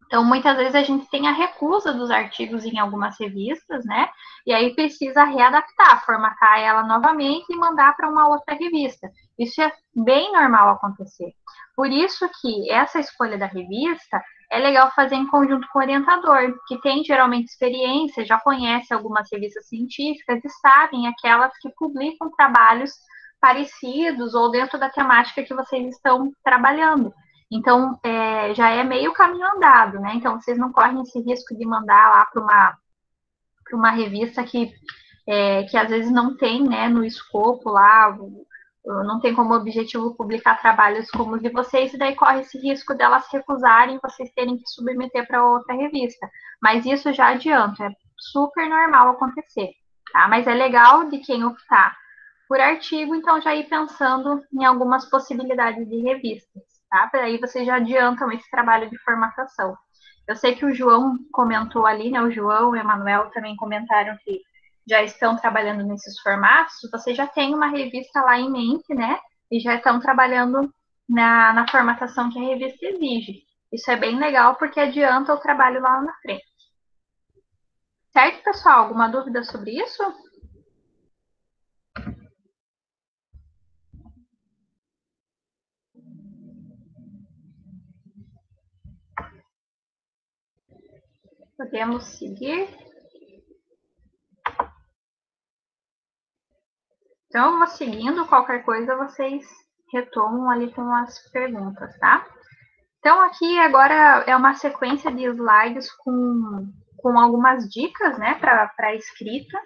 Speaker 1: Então, muitas vezes a gente tem a recusa dos artigos em algumas revistas, né? E aí precisa readaptar, formatar ela novamente e mandar para uma outra revista. Isso é bem normal acontecer. Por isso que essa escolha da revista é legal fazer em conjunto com o orientador, que tem geralmente experiência, já conhece algumas revistas científicas e sabem aquelas que publicam trabalhos parecidos ou dentro da temática que vocês estão trabalhando. Então, já é meio caminho andado, né? Então, vocês não correm esse risco de mandar lá para uma revista que às vezes não tem, né, no escopo lá, não tem como objetivo publicar trabalhos como os de vocês, e daí corre esse risco delas recusarem, vocês terem que submeter para outra revista. Mas isso já adianto, é super normal acontecer, tá? Mas é legal de quem optar por artigo, então já ir pensando em algumas possibilidades de revistas, tá? Para aí vocês já adiantam esse trabalho de formatação. Eu sei que o João comentou ali, né? O João e o Emanuel também comentaram que já estão trabalhando nesses formatos. Vocês já têm uma revista lá em mente, né? E já estão trabalhando na formatação que a revista exige. Isso é bem legal porque adianta o trabalho lá na frente. Certo, pessoal? Alguma dúvida sobre isso? Podemos seguir? Então, eu vou seguindo, qualquer coisa vocês retomam ali com as perguntas, tá? Então, aqui agora é uma sequência de slides com algumas dicas, né, para a escrita.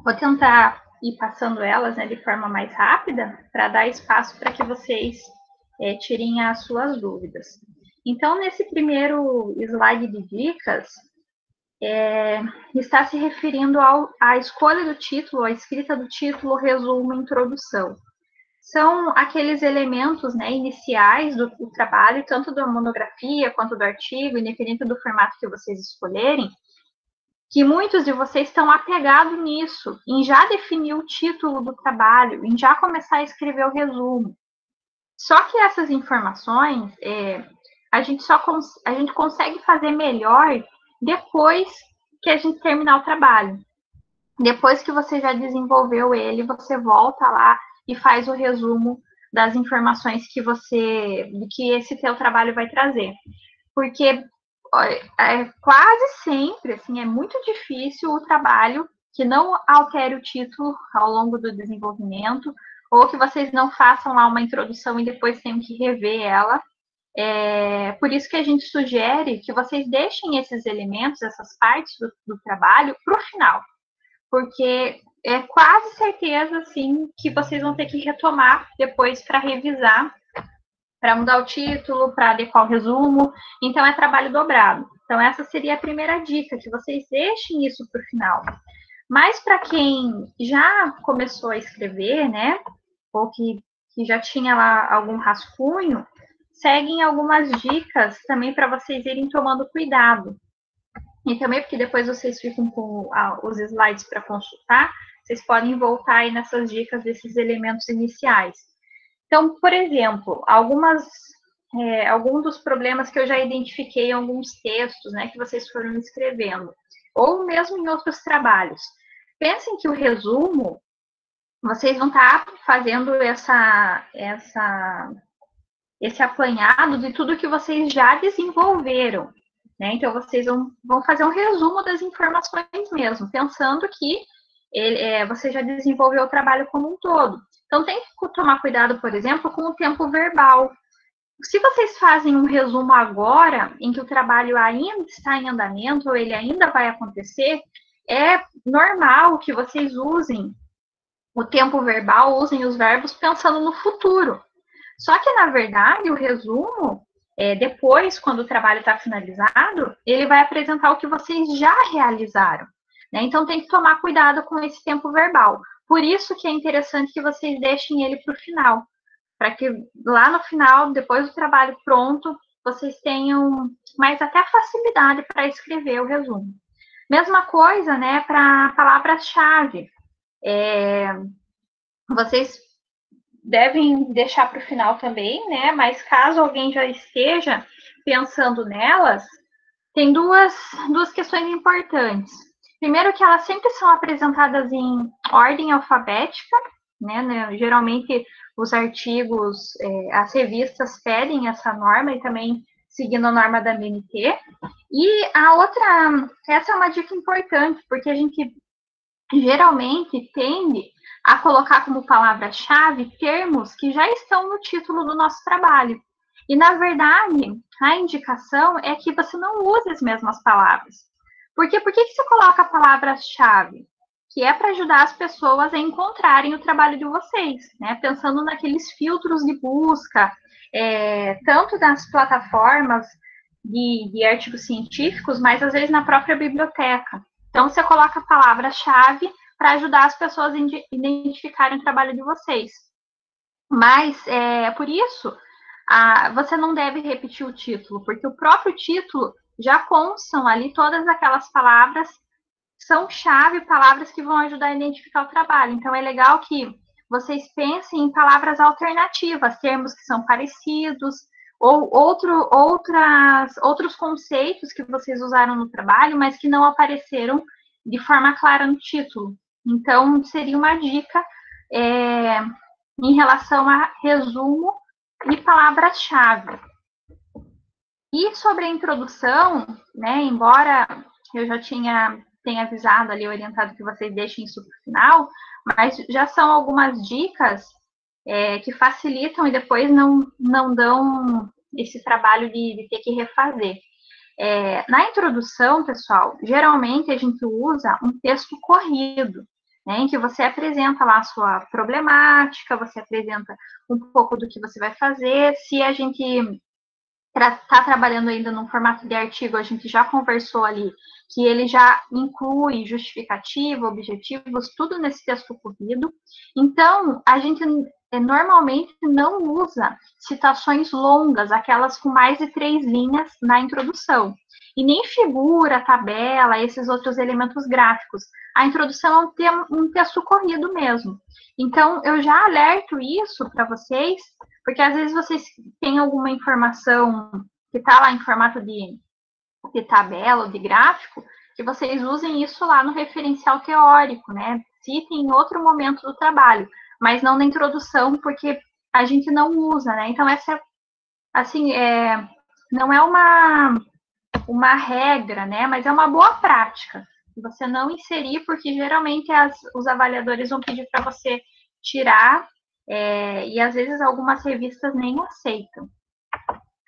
Speaker 1: Vou tentar ir passando elas, né, de forma mais rápida, para dar espaço para que vocês tirem as suas dúvidas. Então, nesse primeiro slide de dicas, está se referindo à escolha do título, à escrita do título, resumo, introdução. São aqueles elementos, né, iniciais do trabalho, tanto da monografia quanto do artigo, independente do formato que vocês escolherem, que muitos de vocês estão apegados nisso, em já definir o título do trabalho, em já começar a escrever o resumo. Só que essas informações, a gente consegue fazer melhor depois que a gente terminar o trabalho. Depois que você já desenvolveu ele, você volta lá e faz o resumo das informações que esse teu trabalho vai trazer. Porque quase sempre, assim, é muito difícil o trabalho que não altere o título ao longo do desenvolvimento, ou que vocês não façam lá uma introdução e depois tenham que rever ela. Por isso que a gente sugere que vocês deixem esses elementos, essas partes do trabalho, para o final. Porque é quase certeza, assim, que vocês vão ter que retomar depois para revisar, para mudar o título, para adequar o resumo. Então, é trabalho dobrado. Então, essa seria a primeira dica, que vocês deixem isso para o final. Mas para quem já começou a escrever, né, ou que já tinha lá algum rascunho, seguem algumas dicas também para vocês irem tomando cuidado. E também porque depois vocês ficam com os slides para consultar, vocês podem voltar aí nessas dicas desses elementos iniciais. Então, por exemplo, alguns dos problemas que eu já identifiquei em alguns textos, né, que vocês foram escrevendo, ou mesmo em outros trabalhos. Pensem que o resumo, vocês vão estar fazendo esse apanhado de tudo que vocês já desenvolveram, né? Então, vocês vão fazer um resumo das informações mesmo, pensando que você já desenvolveu o trabalho como um todo. Então, tem que tomar cuidado, por exemplo, com o tempo verbal. Se vocês fazem um resumo agora, em que o trabalho ainda está em andamento, ou ele ainda vai acontecer, é normal que vocês usem o tempo verbal, usem os verbos pensando no futuro. Só que, na verdade, o resumo, depois, quando o trabalho está finalizado, ele vai apresentar o que vocês já realizaram. Né? Então, tem que tomar cuidado com esse tempo verbal. Por isso que é interessante que vocês deixem ele para o final, para que lá no final, depois do trabalho pronto, vocês tenham mais até facilidade para escrever o resumo. Mesma coisa, né, para palavras-chave. Vocês devem deixar para o final também, né? Mas caso alguém já esteja pensando nelas, tem duas questões importantes. Primeiro, que elas sempre são apresentadas em ordem alfabética, né? Geralmente os artigos, as revistas pedem essa norma e também seguindo a norma da BNT. E a outra, essa é uma dica importante, porque a gente geralmente tende a colocar como palavra-chave termos que já estão no título do nosso trabalho. E, na verdade, a indicação é que você não use as mesmas palavras. Por que você coloca a palavra-chave? Que é para ajudar as pessoas a encontrarem o trabalho de vocês, né? Pensando naqueles filtros de busca, tanto nas plataformas de artigos científicos, mas às vezes na própria biblioteca. Então, você coloca a palavra-chave para ajudar as pessoas a identificarem o trabalho de vocês. Mas, por isso, você não deve repetir o título, porque o próprio título já constam ali todas aquelas palavras, são chave, palavras que vão ajudar a identificar o trabalho. Então, é legal que vocês pensem em palavras alternativas, termos que são parecidos, ou outros conceitos que vocês usaram no trabalho, mas que não apareceram de forma clara no título. Então, seria uma dica em relação a resumo e palavras-chave. E sobre a introdução, né, embora eu já tenha avisado ali, orientado que vocês deixem isso para o final, mas já são algumas dicas que facilitam e depois não dão esse trabalho de ter que refazer. Na introdução, pessoal, geralmente a gente usa um texto corrido, né, em que você apresenta lá a sua problemática, você apresenta um pouco do que você vai fazer. Se a gente está trabalhando ainda num formato de artigo, a gente já conversou ali que ele já inclui justificativa, objetivos, tudo nesse texto corrido. Então, a gente normalmente não usa citações longas, aquelas com mais de 3 linhas na introdução. E nem figura, tabela, esses outros elementos gráficos. A introdução é um texto corrido mesmo. Então, eu já alerto isso para vocês, porque às vezes vocês têm alguma informação que está lá em formato de tabela ou de gráfico, que vocês usem isso lá no referencial teórico, né? Citem em outro momento do trabalho, mas não na introdução, porque a gente não usa, né? Então, essa, assim, não é uma regra, né? Mas é uma boa prática. Você não inserir, porque geralmente os avaliadores vão pedir para você tirar, e às vezes algumas revistas nem aceitam.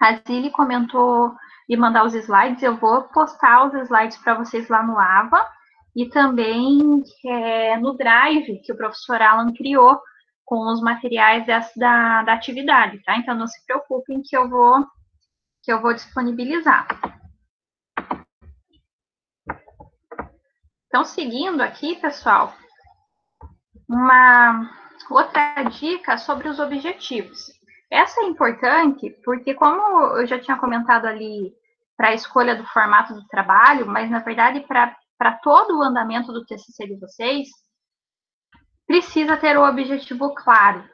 Speaker 1: A Zili comentou de mandar os slides, eu vou postar os slides para vocês lá no Ava e também no Drive, que o professor Alan criou com os materiais da atividade, tá? Então, não se preocupem que eu vou disponibilizar. Então, seguindo aqui, pessoal, uma outra dica sobre os objetivos. Essa é importante porque, como eu já tinha comentado ali, para a escolha do formato do trabalho, mas, na verdade, para todo o andamento do TCC de vocês, precisa ter o objetivo claro.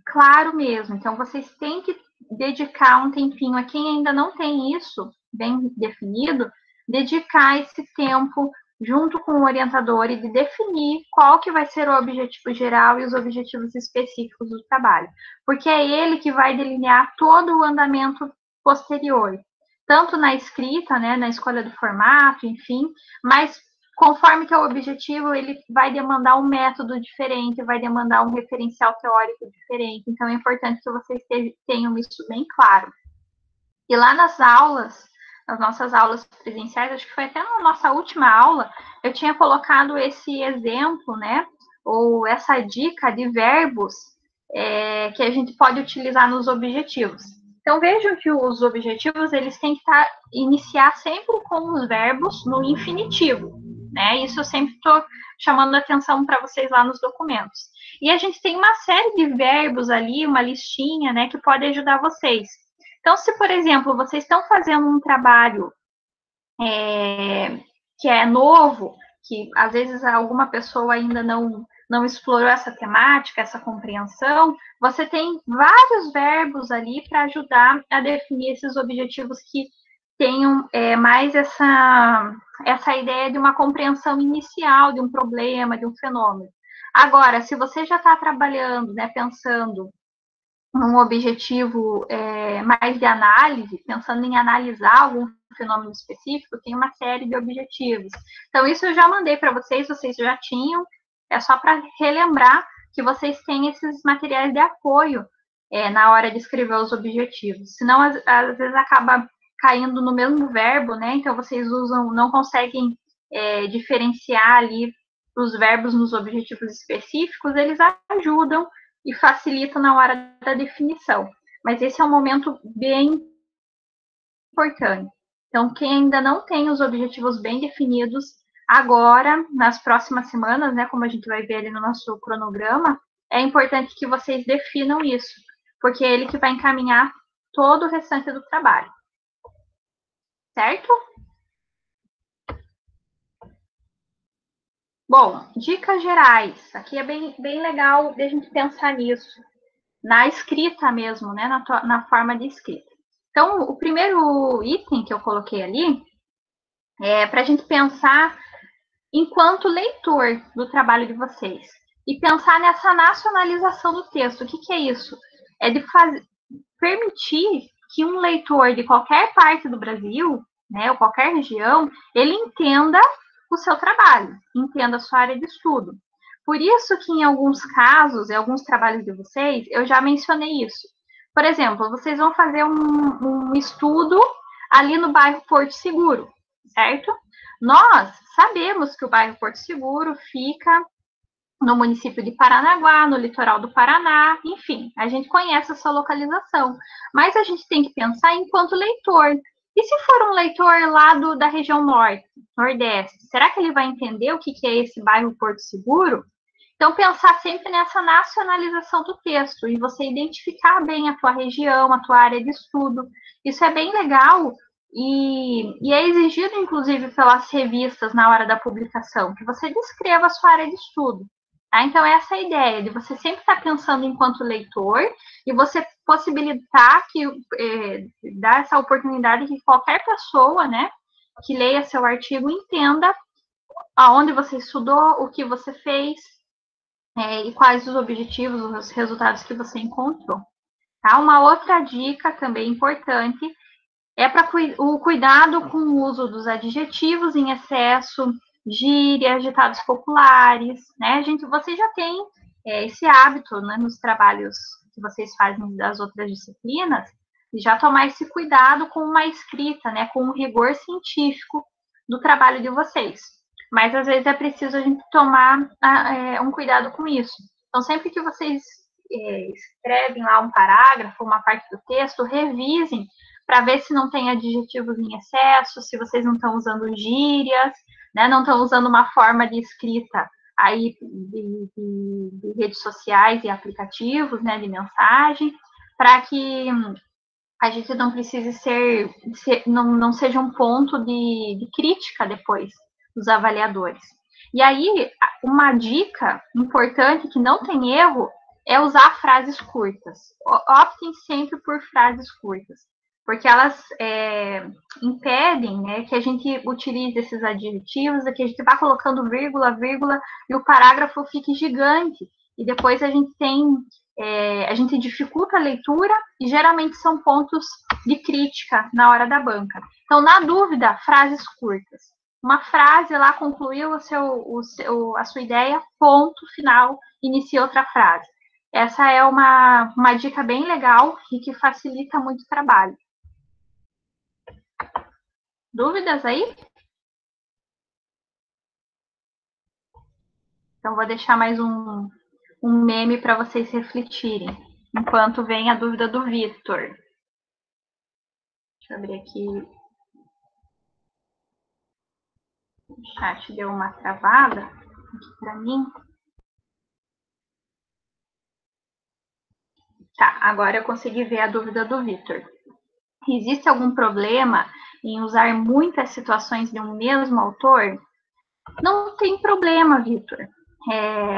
Speaker 1: Claro mesmo. Então, vocês têm que dedicar um tempinho a quem ainda não tem isso bem definido, dedicar esse tempo junto com o orientador e de definir qual que vai ser o objetivo geral e os objetivos específicos do trabalho, porque é ele que vai delinear todo o andamento posterior, tanto na escrita, né, na escolha do formato, enfim, mas conforme que é o objetivo, ele vai demandar um método diferente, vai demandar um referencial teórico diferente, então é importante que vocês tenham isso bem claro. E lá nas nossas aulas presenciais, acho que foi até na nossa última aula, eu tinha colocado esse exemplo, né, ou essa dica de verbos que a gente pode utilizar nos objetivos. Então, vejam que os objetivos, eles têm que iniciar sempre com os verbos no infinitivo, né? Isso eu sempre estou chamando a atenção para vocês lá nos documentos. E a gente tem uma série de verbos ali, uma listinha, né, que pode ajudar vocês. Então, se, por exemplo, vocês estão fazendo um trabalho que é novo, que às vezes alguma pessoa ainda não explorou essa temática, essa compreensão, você tem vários verbos ali para ajudar a definir esses objetivos que tenham mais essa ideia de uma compreensão inicial de um problema, de um fenômeno. Agora, se você já está trabalhando, né, pensando num objetivo mais de análise, pensando em analisar algum fenômeno específico, tem uma série de objetivos. Então, isso eu já mandei para vocês já tinham, é só para relembrar que vocês têm esses materiais de apoio na hora de escrever os objetivos. Senão, às vezes, acaba caindo no mesmo verbo, né? Então, vocês não conseguem diferenciar ali os verbos nos objetivos específicos, eles ajudam e facilita na hora da definição. Mas esse é um momento bem importante. Então, quem ainda não tem os objetivos bem definidos, agora, nas próximas semanas, né, como a gente vai ver ali no nosso cronograma, é importante que vocês definam isso, porque é ele que vai encaminhar todo o restante do trabalho. Certo? Bom, dicas gerais. Aqui é bem legal a gente pensar nisso. Na escrita mesmo, né? Na forma de escrita. Então, o primeiro item que eu coloquei ali é para a gente pensar enquanto leitor do trabalho de vocês. E pensar nessa nacionalização do texto. O que é isso? É de permitir que um leitor de qualquer parte do Brasil, né, ou qualquer região, ele entenda o seu trabalho, entenda a sua área de estudo. Por isso que em alguns casos, em alguns trabalhos de vocês, eu já mencionei isso. Por exemplo, vocês vão fazer um estudo ali no bairro Porto Seguro, certo? Nós sabemos que o bairro Porto Seguro fica no município de Paranaguá, no litoral do Paraná, enfim, a gente conhece essa localização, mas a gente tem que pensar enquanto leitor. E se for um leitor lá da região norte, nordeste, será que ele vai entender o que é esse bairro Porto Seguro? Então, pensar sempre nessa nacionalização do texto e você identificar bem a tua região, a tua área de estudo. Isso é bem legal e é exigido, inclusive, pelas revistas na hora da publicação, que você descreva a sua área de estudo. Tá? Então, essa é a ideia, de você sempre estar pensando enquanto leitor e você possibilitar que, dar essa oportunidade que qualquer pessoa, né, que leia seu artigo entenda aonde você estudou, o que você fez, e quais os objetivos, os resultados que você encontrou. Tá? Uma outra dica também importante é para o cuidado com o uso dos adjetivos em excesso, gírias, ditados populares, né? Vocês já têm esse hábito, né, nos trabalhos que vocês fazem das outras disciplinas, de já tomar esse cuidado com uma escrita, né, com um rigor científico do trabalho de vocês. Mas às vezes é preciso a gente tomar um cuidado com isso. Então, sempre que vocês escrevem lá um parágrafo, uma parte do texto, revisem para ver se não tem adjetivos em excesso, se vocês não estão usando gírias, né, não estão usando uma forma de escrita aí de redes sociais e aplicativos, né, de mensagem, para que a gente não precise não seja um ponto de crítica depois dos avaliadores. E aí, uma dica importante que não tem erro é usar frases curtas. Optem sempre por frases curtas, porque elas impedem, né, que a gente utilize esses adjetivos, que a gente vá colocando vírgula, vírgula, e o parágrafo fique gigante. E depois a gente dificulta a leitura e geralmente são pontos de crítica na hora da banca. Então, na dúvida, frases curtas. Uma frase lá concluiu a sua ideia, ponto final, inicia outra frase. Essa é uma dica bem legal e que facilita muito o trabalho. Dúvidas aí? Então, vou deixar mais um meme para vocês refletirem, enquanto vem a dúvida do Vitor. Deixa eu abrir aqui. O chat deu uma travada aqui para mim. Tá, agora eu consegui ver a dúvida do Vitor. Existe algum problema em usar muitas situações de um mesmo autor? Não tem problema, Vitor.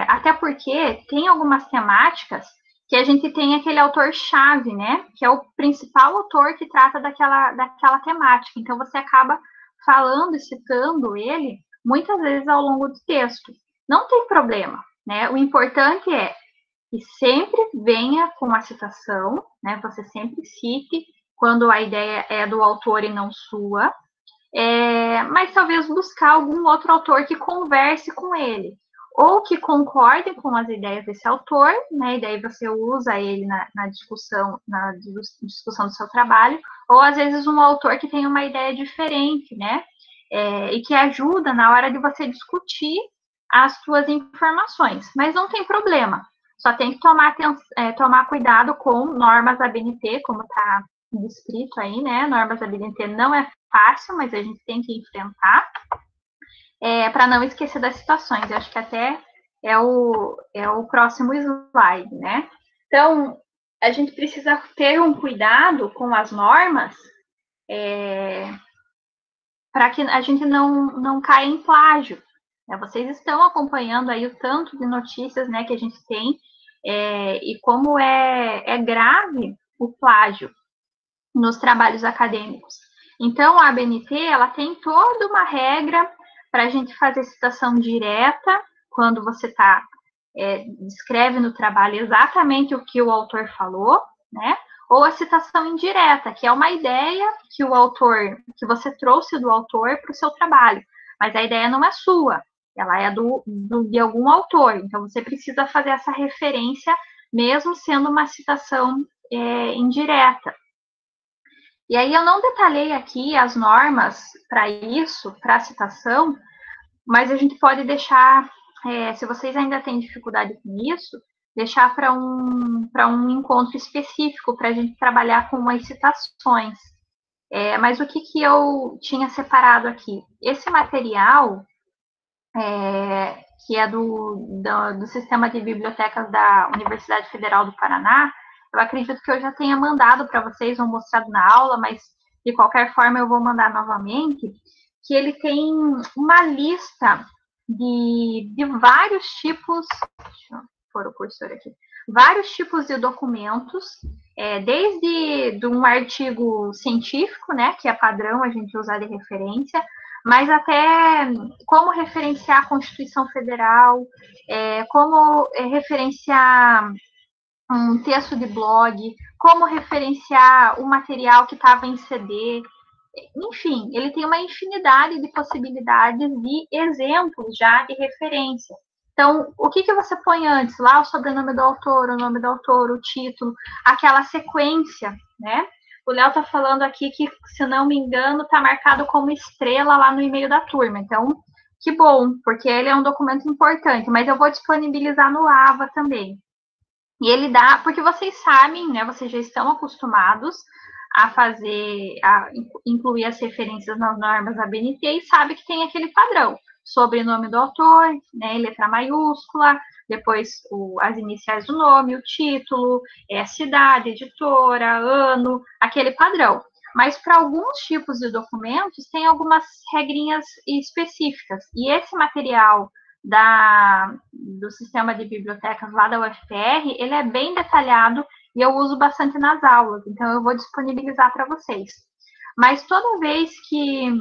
Speaker 1: Até porque tem algumas temáticas que a gente tem aquele autor-chave, né? Que é o principal autor que trata daquela temática. Então, você acaba falando e citando ele muitas vezes ao longo do texto. Não tem problema, né? O importante é que sempre venha com a citação, né? Você sempre cite quando a ideia é do autor e não sua, mas talvez buscar algum outro autor que converse com ele, ou que concorde com as ideias desse autor, né? E daí você usa ele na discussão do seu trabalho, ou às vezes um autor que tem uma ideia diferente, né? E que ajuda na hora de você discutir as suas informações, mas não tem problema. Só tem que tomar cuidado com normas ABNT, como está descrito aí, né? Normas ABNT não é fácil, mas a gente tem que enfrentar para não esquecer das situações. Eu acho que até é o próximo slide, né? Então, a gente precisa ter um cuidado com as normas para que a gente não caia em plágio. Vocês estão acompanhando aí o tanto de notícias, né, que a gente tem e como é grave o plágio nos trabalhos acadêmicos. Então, a ABNT, ela tem toda uma regra para a gente fazer citação direta, quando você descreve no trabalho exatamente o que o autor falou, né? Ou a citação indireta, que é uma ideia que que você trouxe do autor para o seu trabalho, mas a ideia não é sua, ela é de algum autor, então você precisa fazer essa referência, mesmo sendo uma citação indireta. E aí eu não detalhei aqui as normas para isso, para a citação, mas a gente pode deixar, se vocês ainda têm dificuldade com isso, deixar para um encontro específico para a gente trabalhar com as citações. Mas o que eu tinha separado aqui? Esse material, que é do Sistema de Bibliotecas da Universidade Federal do Paraná, eu acredito que eu já tenha mandado para vocês, ou mostrado na aula, mas de qualquer forma eu vou mandar novamente, que ele tem uma lista de vários tipos, deixa eu pôr o cursor aqui, vários tipos de documentos, desde de um artigo científico, né, que é padrão a gente usar de referência, mas até como referenciar a Constituição Federal, como referenciar um texto de blog, como referenciar o material que estava em CD. Enfim, ele tem uma infinidade de possibilidades de exemplos já de referência. Então, o que você põe antes? Lá o sobrenome do autor, o nome do autor, o título, aquela sequência, né? O Léo está falando aqui que, se não me engano, está marcado como estrela lá no e-mail da turma. Então, que bom, porque ele é um documento importante, mas eu vou disponibilizar no AVA também. E ele dá, porque vocês sabem, né? Vocês já estão acostumados a incluir as referências nas normas da BNT e sabe que tem aquele padrão. Sobrenome do autor, né, letra maiúscula, depois as iniciais do nome, o título, cidade, editora, ano, aquele padrão. Mas para alguns tipos de documentos tem algumas regrinhas específicas. E esse material do sistema de bibliotecas lá da UFPR, ele é bem detalhado e eu uso bastante nas aulas, então eu vou disponibilizar para vocês. Mas toda vez que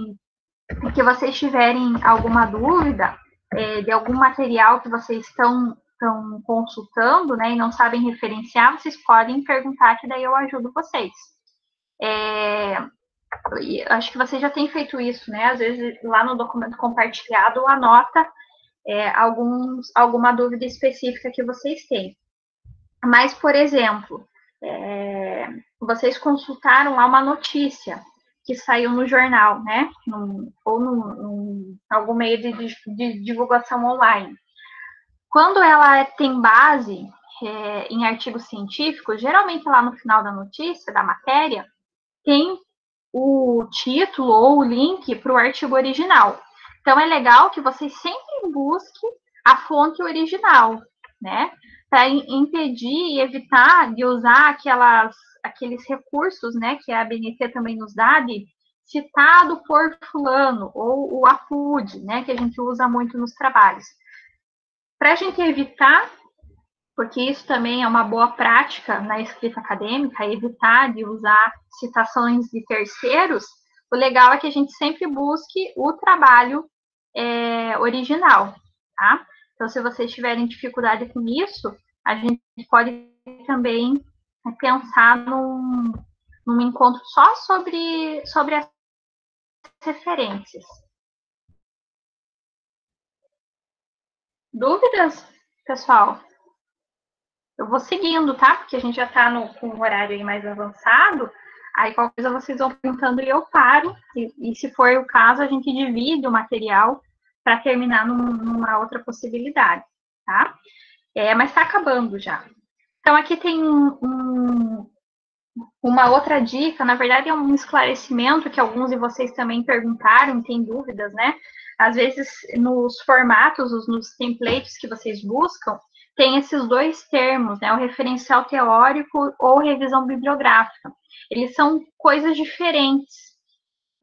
Speaker 1: vocês tiverem alguma dúvida de algum material que vocês estão consultando, né, e não sabem referenciar, vocês podem perguntar que daí eu ajudo vocês. Acho que você já tem feito isso, né? Às vezes lá no documento compartilhado anota alguma dúvida específica que vocês têm. Mas, por exemplo, vocês consultaram lá uma notícia que saiu no jornal, né? Ou num algum meio de divulgação online. Quando ela tem base em artigos científicos, geralmente lá no final da notícia, da matéria, tem o título ou o link para o artigo original. Então, é legal que vocês sempre busquem a fonte original, né? Para impedir e evitar de usar aqueles recursos, né, que a BNT também nos dá, de citado por fulano, ou o APUD, né, que a gente usa muito nos trabalhos. Para a gente evitar, porque isso também é uma boa prática na escrita acadêmica, evitar de usar citações de terceiros, o legal é que a gente sempre busque o trabalho original, tá? Então, se vocês tiverem dificuldade com isso, a gente pode também pensar num encontro só sobre as referências. Dúvidas, pessoal? Eu vou seguindo, tá? Porque a gente já tá com um horário aí mais avançado. Aí, qualquer coisa, vocês vão perguntando e eu paro. E se for o caso, a gente divide o material para terminar numa outra possibilidade, tá? Mas está acabando já. Então, aqui tem uma outra dica, na verdade é um esclarecimento que alguns de vocês também perguntaram, têm dúvidas, né? Às vezes, nos formatos, nos templates que vocês buscam, tem esses dois termos, né? O referencial teórico ou revisão bibliográfica. Eles são coisas diferentes.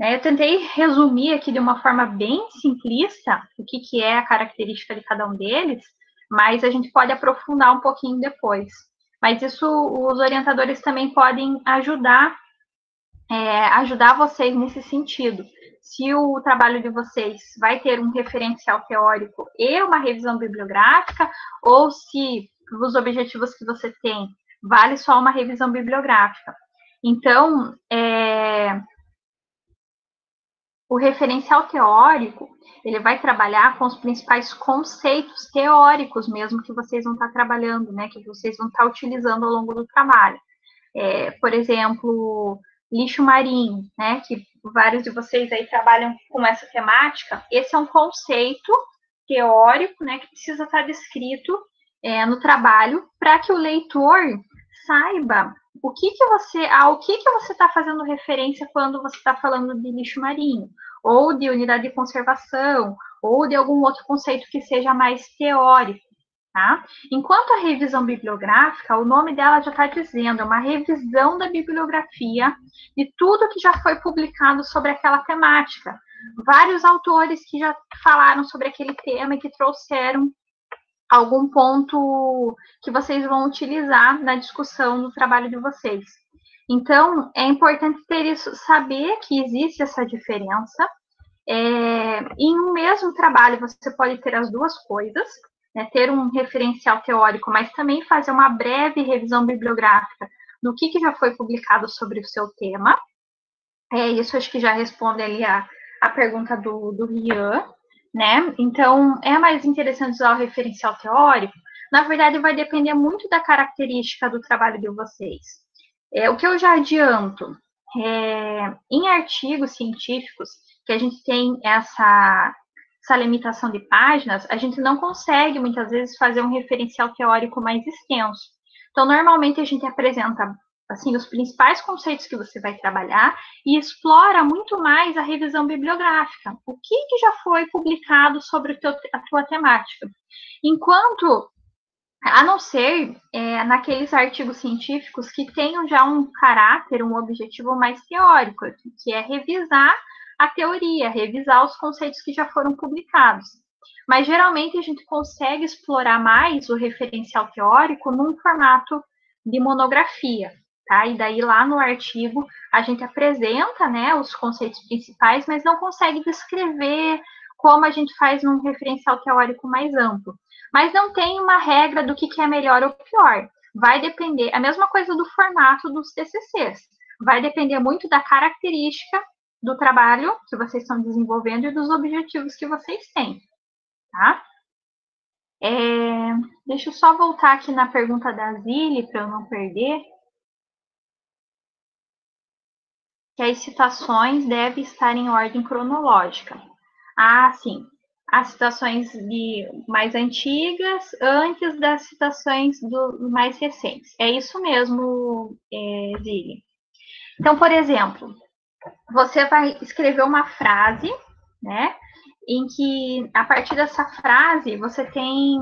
Speaker 1: Eu tentei resumir aqui de uma forma bem simplista o que é a característica de cada um deles, mas a gente pode aprofundar um pouquinho depois. Mas isso os orientadores também podem ajudar vocês nesse sentido. Se o trabalho de vocês vai ter um referencial teórico e uma revisão bibliográfica, ou se os objetivos que você tem vale só uma revisão bibliográfica. Então, o referencial teórico, ele vai trabalhar com os principais conceitos teóricos mesmo que vocês vão estar trabalhando, né, que vocês vão estar utilizando ao longo do trabalho. Por exemplo, lixo marinho, né, que vários de vocês aí trabalham com essa temática. Esse é um conceito teórico, né, que precisa estar descrito no trabalho para que o leitor saiba o que você está fazendo referência quando você está falando de lixo marinho, ou de unidade de conservação, ou de algum outro conceito que seja mais teórico, tá? Enquanto a revisão bibliográfica, o nome dela já está dizendo, é uma revisão da bibliografia de tudo que já foi publicado sobre aquela temática, vários autores que já falaram sobre aquele tema e que trouxeram algum ponto que vocês vão utilizar na discussão do trabalho de vocês. Então, é importante ter isso, saber que existe essa diferença. Em um mesmo trabalho, você pode ter as duas coisas, né, ter um referencial teórico, mas também fazer uma breve revisão bibliográfica do que já foi publicado sobre o seu tema. Isso acho que já responde ali a pergunta do Rian, né? Então, é mais interessante usar o referencial teórico? Na verdade, vai depender muito da característica do trabalho de vocês. O que eu já adianto, em artigos científicos, que a gente tem essa limitação de páginas, a gente não consegue, muitas vezes, fazer um referencial teórico mais extenso. Então, normalmente, a gente apresenta assim, os principais conceitos que você vai trabalhar e explora muito mais a revisão bibliográfica. O que já foi publicado sobre a tua temática. Enquanto, a não ser naqueles artigos científicos que tenham já um caráter, um objetivo mais teórico, que é revisar a teoria, revisar os conceitos que já foram publicados. Mas, geralmente, a gente consegue explorar mais o referencial teórico num formato de monografia. Tá? E daí, lá no artigo, a gente apresenta, né, os conceitos principais, mas não consegue descrever como a gente faz num referencial teórico mais amplo. Mas não tem uma regra do que é melhor ou pior. Vai depender, a mesma coisa do formato dos TCCs. Vai depender muito da característica do trabalho que vocês estão desenvolvendo e dos objetivos que vocês têm. Tá? Deixa eu só voltar aqui na pergunta da Zili, para eu não perder. Que as citações devem estar em ordem cronológica. Sim. As citações mais antigas antes das citações mais recentes. É isso mesmo, Zili. Então, por exemplo, você vai escrever uma frase, né, em que, a partir dessa frase, você tem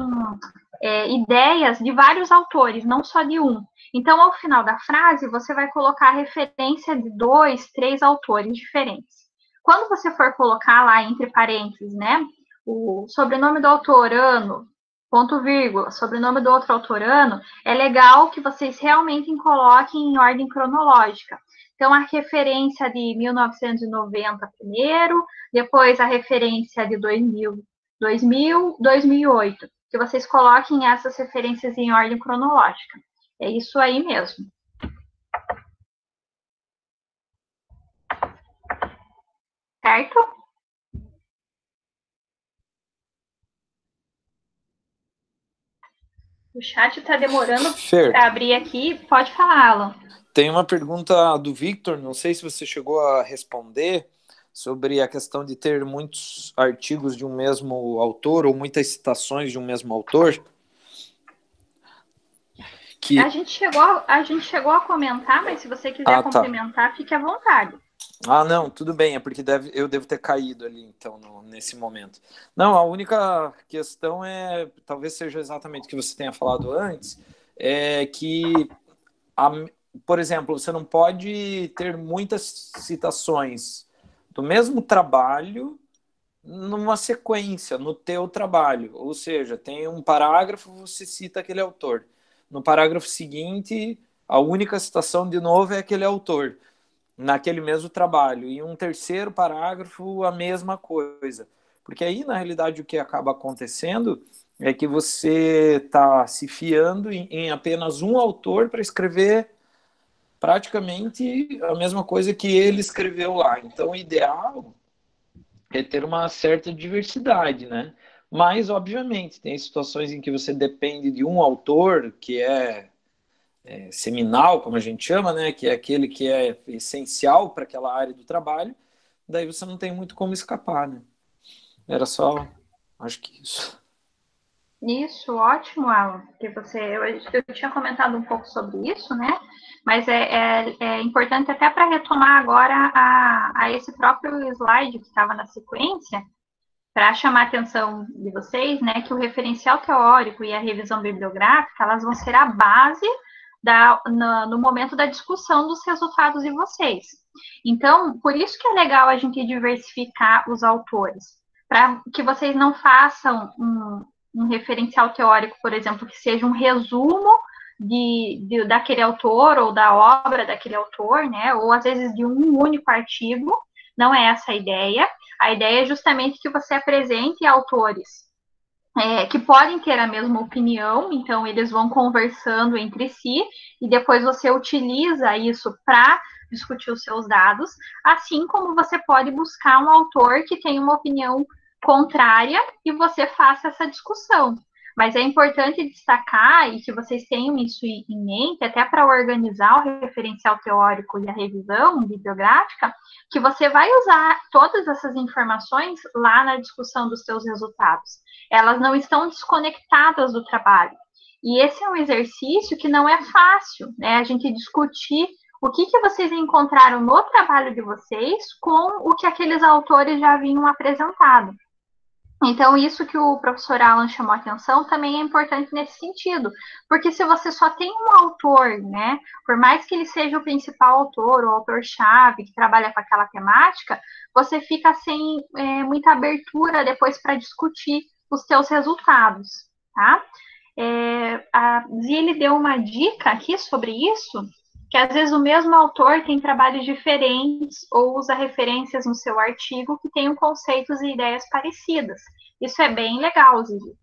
Speaker 1: ideias de vários autores, não só de um. Então, ao final da frase, você vai colocar a referência de 2, 3 autores diferentes. Quando você for colocar lá entre parênteses, né, o sobrenome do autor, ano, ponto vírgula, sobrenome do outro autor, ano, é legal que vocês realmente coloquem em ordem cronológica. Então, a referência de 1990 primeiro, depois a referência de 2000, 2008. Que vocês coloquem essas referências em ordem cronológica. É isso aí mesmo. Certo? O chat está demorando para abrir aqui. Pode falar, Alan.
Speaker 2: Tem uma pergunta do Victor, não sei se você chegou a responder, sobre a questão de ter muitos artigos de um mesmo autor ou muitas citações de um mesmo autor.
Speaker 1: Que... A gente chegou a comentar, mas se você quiser complementar, fique à vontade.
Speaker 2: Não, tudo bem, é porque eu devo ter caído ali, então, nesse momento. Não, a única questão talvez seja exatamente o que você tenha falado antes, é que, por exemplo, você não pode ter muitas citações do mesmo trabalho numa sequência, no teu trabalho. Ou seja, tem um parágrafo, você cita aquele autor. No parágrafo seguinte, a única citação, de novo, é aquele autor, naquele mesmo trabalho. E um terceiro parágrafo, a mesma coisa. Porque aí, na realidade, o que acaba acontecendo é que você está se fiando em apenas um autor para escrever praticamente a mesma coisa que ele escreveu lá. Então, o ideal é ter uma certa diversidade, né? Mas, obviamente, tem situações em que você depende de um autor que é seminal, como a gente chama, né? Que é aquele que é essencial para aquela área do trabalho. Daí você não tem muito como escapar, né? Era só, acho que isso.
Speaker 1: Isso, ótimo, Alan, porque eu tinha comentado um pouco sobre isso, né? Mas é importante até para retomar agora a esse próprio slide que estava na sequência, para chamar a atenção de vocês, né, que o referencial teórico e a revisão bibliográfica, elas vão ser a base no momento da discussão dos resultados de vocês. Então, por isso que é legal a gente diversificar os autores, para que vocês não façam um referencial teórico, por exemplo, que seja um resumo daquele autor ou da obra daquele autor, né? Ou às vezes de um único artigo. Não é essa a ideia. A ideia é justamente que você apresente autores que podem ter a mesma opinião, então eles vão conversando entre si e depois você utiliza isso para discutir os seus dados, assim como você pode buscar um autor que tem uma opinião contrária e você faça essa discussão. Mas é importante destacar e que vocês tenham isso em mente, até para organizar o referencial teórico e a revisão bibliográfica, que você vai usar todas essas informações lá na discussão dos seus resultados. Elas não estão desconectadas do trabalho. E esse é um exercício que não é fácil, né? A gente discutir o que vocês encontraram no trabalho de vocês com o que aqueles autores já haviam apresentado. Então, isso que o professor Alan chamou a atenção também é importante nesse sentido, porque se você só tem um autor, né, por mais que ele seja o principal autor, o autor-chave que trabalha com aquela temática, você fica sem muita abertura depois para discutir os seus resultados, tá? A Zilli deu uma dica aqui sobre isso, que às vezes o mesmo autor tem trabalhos diferentes ou usa referências no seu artigo que tenham conceitos e ideias parecidas. Isso é bem legal, Zilli.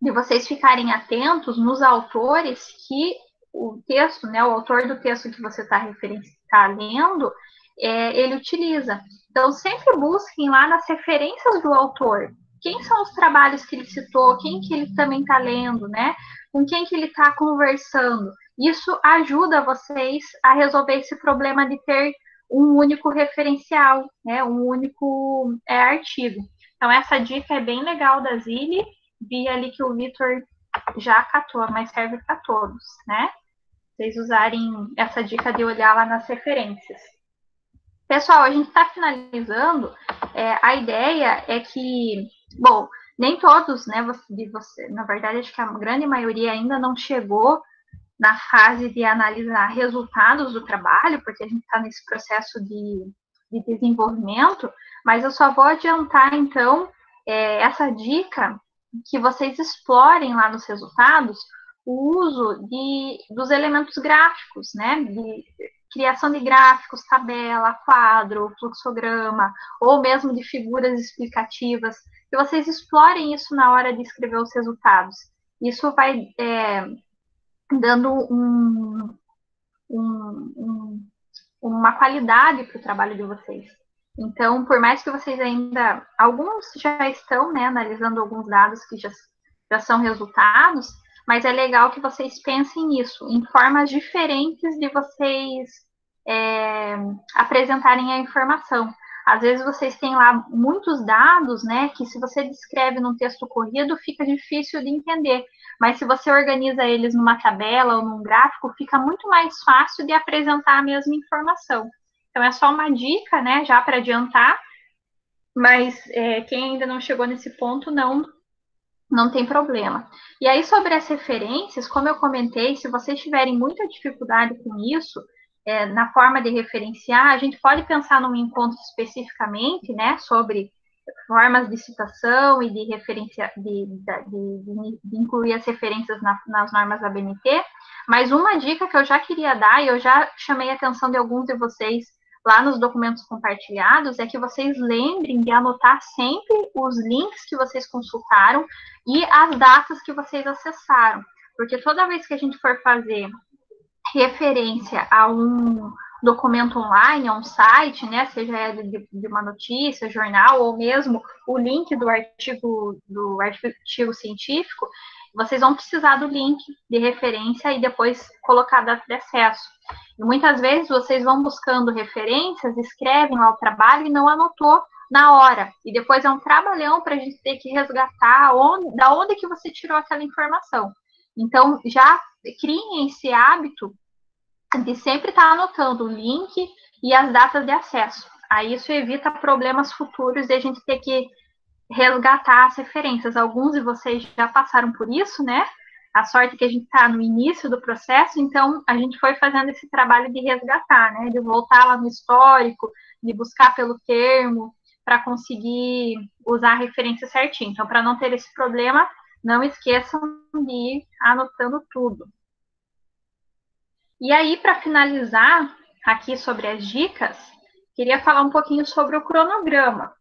Speaker 1: De vocês ficarem atentos nos autores que o texto, né, o autor do texto que você está lendo, ele utiliza. Então, sempre busquem lá nas referências do autor. Quem são os trabalhos que ele citou, quem que ele também está lendo, né? Com quem que ele está conversando. Isso ajuda vocês a resolver esse problema de ter um único referencial, né? Um único artigo. Então, essa dica é bem legal da Zilli. Vi ali que o Vitor já catou, mas serve para todos, né? Vocês usarem essa dica de olhar lá nas referências. Pessoal, a gente está finalizando. A ideia é que, bom, nem todos, né, na verdade, acho que a grande maioria ainda não chegou na fase de analisar resultados do trabalho, porque a gente está nesse processo de desenvolvimento, mas eu só vou adiantar, então, essa dica que vocês explorem lá nos resultados o uso dos elementos gráficos, né, de criação de gráficos, tabela, quadro, fluxograma, ou mesmo de figuras explicativas, que vocês explorem isso na hora de escrever os resultados. Isso vai dando uma qualidade para o trabalho de vocês. Então, por mais que vocês ainda, alguns já estão, né, analisando alguns dados que já são resultados, mas é legal que vocês pensem nisso, em formas diferentes de vocês apresentarem a informação. Às vezes vocês têm lá muitos dados, né, que se você descreve num texto corrido, fica difícil de entender. Mas se você organiza eles numa tabela ou num gráfico, fica muito mais fácil de apresentar a mesma informação. Então, é só uma dica, né, já para adiantar, mas quem ainda não chegou nesse ponto, não tem problema. E aí, sobre as referências, como eu comentei, se vocês tiverem muita dificuldade com isso, na forma de referenciar, a gente pode pensar num encontro especificamente, né, sobre formas de citação e de referência, de incluir as referências nas normas da ABNT, mas uma dica que eu já queria dar, e eu já chamei a atenção de alguns de vocês lá nos documentos compartilhados, é que vocês lembrem de anotar sempre os links que vocês consultaram e as datas que vocês acessaram, porque toda vez que a gente for fazer referência a um documento online, a um site, né, seja de uma notícia, jornal, ou mesmo o link do artigo científico, vocês vão precisar do link de referência e depois colocar a data de acesso. E muitas vezes vocês vão buscando referências, escrevem lá o trabalho e não anotou na hora. E depois é um trabalhão para a gente ter que resgatar da onde que você tirou aquela informação. Então, já criem esse hábito de sempre estar anotando o link e as datas de acesso. Aí isso evita problemas futuros de a gente ter que resgatar as referências. Alguns de vocês já passaram por isso, né? A sorte é que a gente está no início do processo, então a gente foi fazendo esse trabalho de resgatar, né? De voltar lá no histórico, de buscar pelo termo, para conseguir usar a referência certinho. Então, para não ter esse problema, não esqueçam de ir anotando tudo. E aí, para finalizar aqui sobre as dicas, queria falar um pouquinho sobre o cronograma.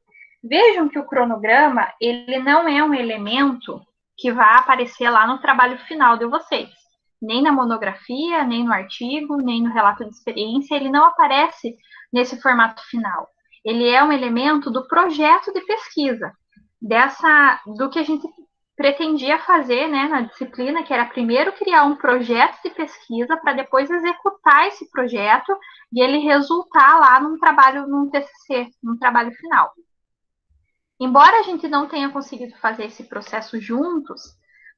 Speaker 1: Vejam que o cronograma, ele não é um elemento que vai aparecer lá no trabalho final de vocês. Nem na monografia, nem no artigo, nem no relato de experiência, ele não aparece nesse formato final. Ele é um elemento do projeto de pesquisa, do que a gente pretendia fazer, né, na disciplina, que era primeiro criar um projeto de pesquisa para depois executar esse projeto e ele resultar lá num trabalho, num TCC, num trabalho final. Embora a gente não tenha conseguido fazer esse processo juntos,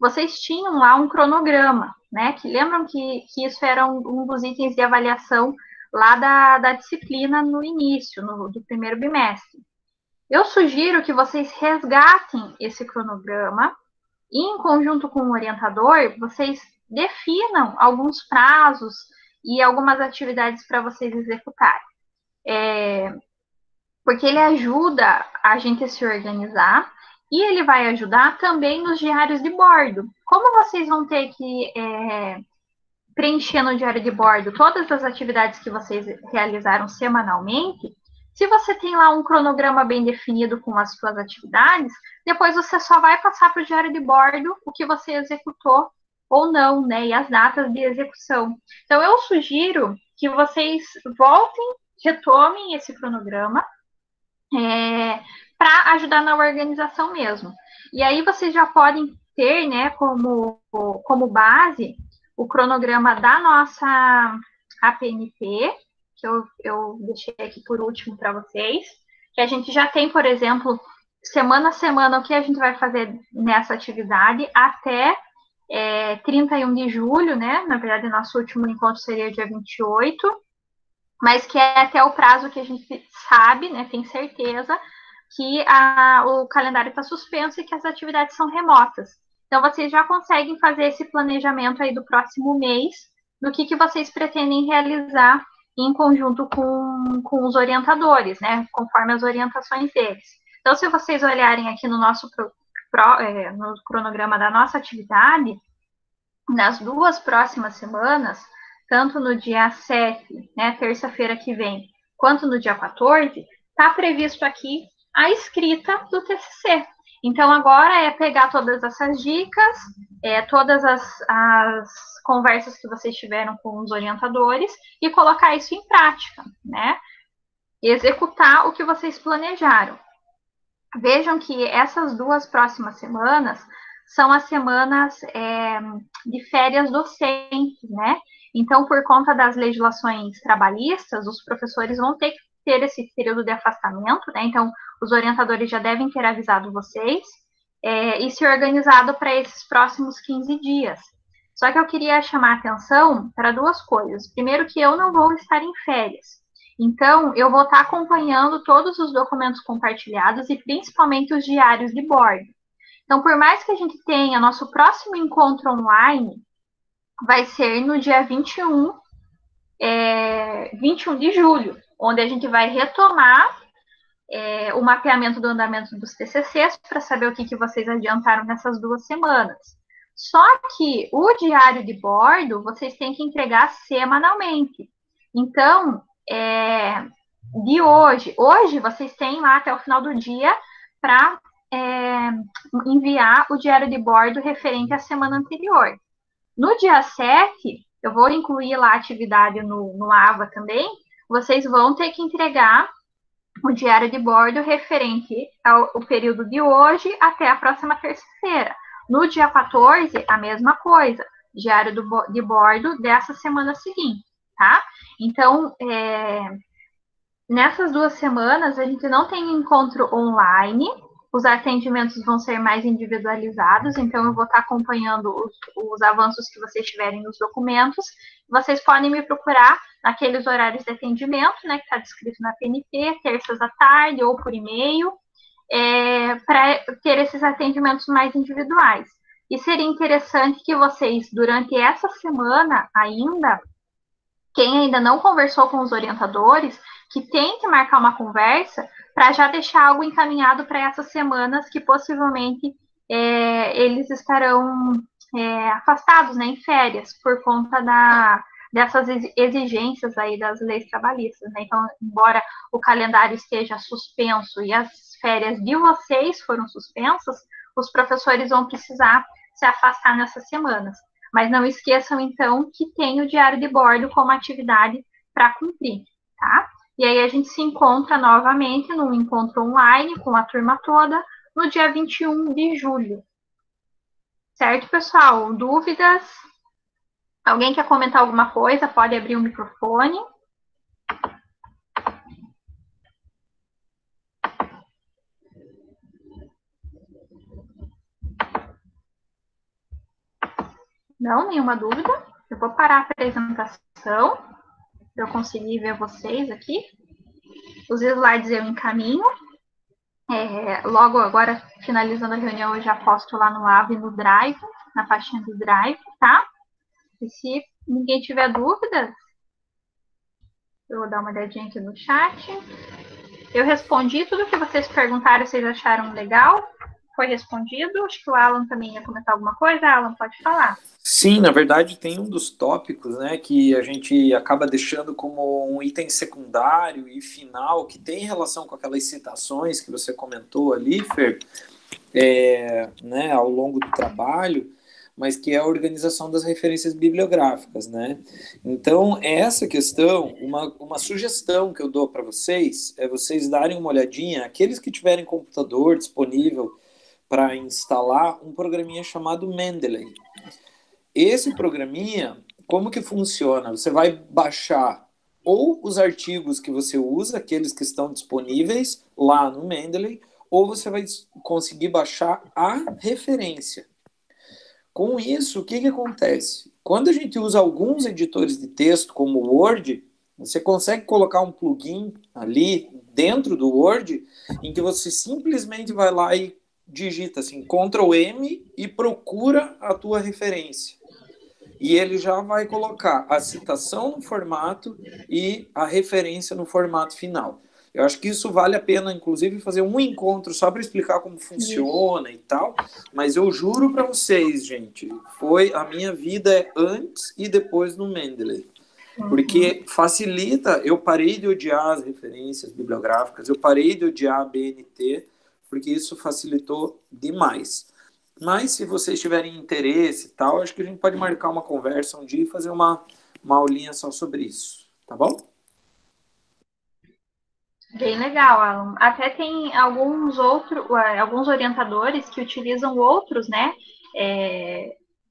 Speaker 1: vocês tinham lá um cronograma, né? Que lembram que isso era um dos itens de avaliação lá da disciplina no início, do primeiro bimestre. Eu sugiro que vocês resgatem esse cronograma e, em conjunto com o orientador, vocês definam alguns prazos e algumas atividades para vocês executarem. Porque ele ajuda a gente a se organizar e ele vai ajudar também nos diários de bordo. Como vocês vão ter que preencher no diário de bordo todas as atividades que vocês realizaram semanalmente, se você tem lá um cronograma bem definido com as suas atividades, depois você só vai passar para o diário de bordo o que você executou ou não, né? E as datas de execução. Então, eu sugiro que vocês retomem esse cronograma, para ajudar na organização mesmo. E aí vocês já podem ter, né, como base o cronograma da nossa APNP, que eu deixei aqui por último para vocês, que a gente já tem, por exemplo, semana a semana o que a gente vai fazer nessa atividade até 31 de julho, né? Na verdade, nosso último encontro seria dia 28, mas que é até o prazo que a gente sabe, né, tem certeza, que o calendário está suspenso e que as atividades são remotas. Então, vocês já conseguem fazer esse planejamento aí do próximo mês, do que vocês pretendem realizar em conjunto com os orientadores, né, conforme as orientações deles. Então, se vocês olharem aqui no nosso no cronograma da nossa atividade, nas 2 próximas semanas, tanto no dia 7, né, terça-feira que vem, quanto no dia 14, está previsto aqui a escrita do TCC. Então, agora é pegar todas essas dicas, todas as conversas que vocês tiveram com os orientadores e colocar isso em prática, né? Executar o que vocês planejaram. Vejam que essas 2 próximas semanas são as semanas de férias docentes, né? Então, por conta das legislações trabalhistas, os professores vão ter que ter esse período de afastamento, né? Então, os orientadores já devem ter avisado vocês e se organizado para esses próximos 15 dias. Só que eu queria chamar a atenção para 2 coisas. Primeiro, que eu não vou estar em férias. Então, eu vou estar acompanhando todos os documentos compartilhados e principalmente os diários de bordo. Então, por mais que a gente tenha nosso próximo encontro online, vai ser no dia 21 de julho, onde a gente vai retomar o mapeamento do andamento dos TCCs para saber o que vocês adiantaram nessas 2 semanas. Só que o diário de bordo vocês têm que entregar semanalmente. Então, de hoje vocês têm lá até o final do dia para enviar o diário de bordo referente à semana anterior. No dia 7, eu vou incluir lá a atividade no AVA também, vocês vão ter que entregar o diário de bordo referente ao período de hoje até a próxima terça-feira. No dia 14, a mesma coisa, diário de bordo dessa semana seguinte, tá? Então, nessas 2 semanas, a gente não tem encontro online, os atendimentos vão ser mais individualizados, então eu vou estar acompanhando os avanços que vocês tiverem nos documentos. Vocês podem me procurar naqueles horários de atendimento, né, que está descrito na PNP, terças à tarde ou por e-mail, para ter esses atendimentos mais individuais. E seria interessante que vocês, durante essa semana ainda, quem ainda não conversou com os orientadores, que tente marcar uma conversa para já deixar algo encaminhado para essas semanas que possivelmente eles estarão afastados, né, em férias, por conta dessas exigências aí das leis trabalhistas, né? Então, embora o calendário esteja suspenso e as férias de vocês foram suspensas, os professores vão precisar se afastar nessas semanas. Mas não esqueçam, então, que tem o diário de bordo como atividade para cumprir, tá? E aí a gente se encontra novamente num encontro online com a turma toda no dia 21 de julho. Certo, pessoal? Dúvidas? Alguém quer comentar alguma coisa? Pode abrir o microfone. Não, nenhuma dúvida. Eu vou parar a apresentação para eu conseguir ver vocês aqui. Os slides eu encaminho. Logo agora, finalizando a reunião, eu já posto lá no Ave no Drive, na pastinha do Drive, tá? E se ninguém tiver dúvidas, eu vou dar uma olhadinha aqui no chat. Eu respondi tudo que vocês perguntaram, vocês acharam legal? Foi respondido? Acho que o Alan também ia comentar alguma coisa. Alan, pode falar.
Speaker 3: Sim, na verdade tem um dos tópicos, né, que a gente acaba deixando como um item secundário e final, que tem relação com aquelas citações que você comentou ali, Fer, né, ao longo do trabalho, mas que é a organização das referências bibliográficas, né? Então, essa questão, uma sugestão que eu dou para vocês é vocês darem uma olhadinha, aqueles que tiverem computador disponível para instalar um programinha chamado Mendeley. Esse programinha, como que funciona? Você vai baixar ou os artigos que você usa, aqueles que estão disponíveis lá no Mendeley, ou você vai conseguir baixar a referência. Com isso, o que que acontece? Quando a gente usa alguns editores de texto, como o Word, você consegue colocar um plugin ali dentro do Word, em que você simplesmente vai lá e digita assim, Ctrl M e procura a tua referência. E ele já vai colocar a citação no formato e a referência no formato final. Eu acho que isso vale a pena, inclusive, fazer um encontro só para explicar como funciona e tal. Mas eu juro para vocês, gente, foi a minha vida antes e depois no Mendeley. Porque facilita, eu parei de odiar as referências bibliográficas, eu parei de odiar a BNT, porque isso facilitou demais. Mas se vocês tiverem interesse e tal, acho que a gente pode marcar uma conversa um dia e fazer uma aulinha só sobre isso, tá bom?
Speaker 1: Bem legal, Alan. Até tem alguns orientadores que utilizam outros, né?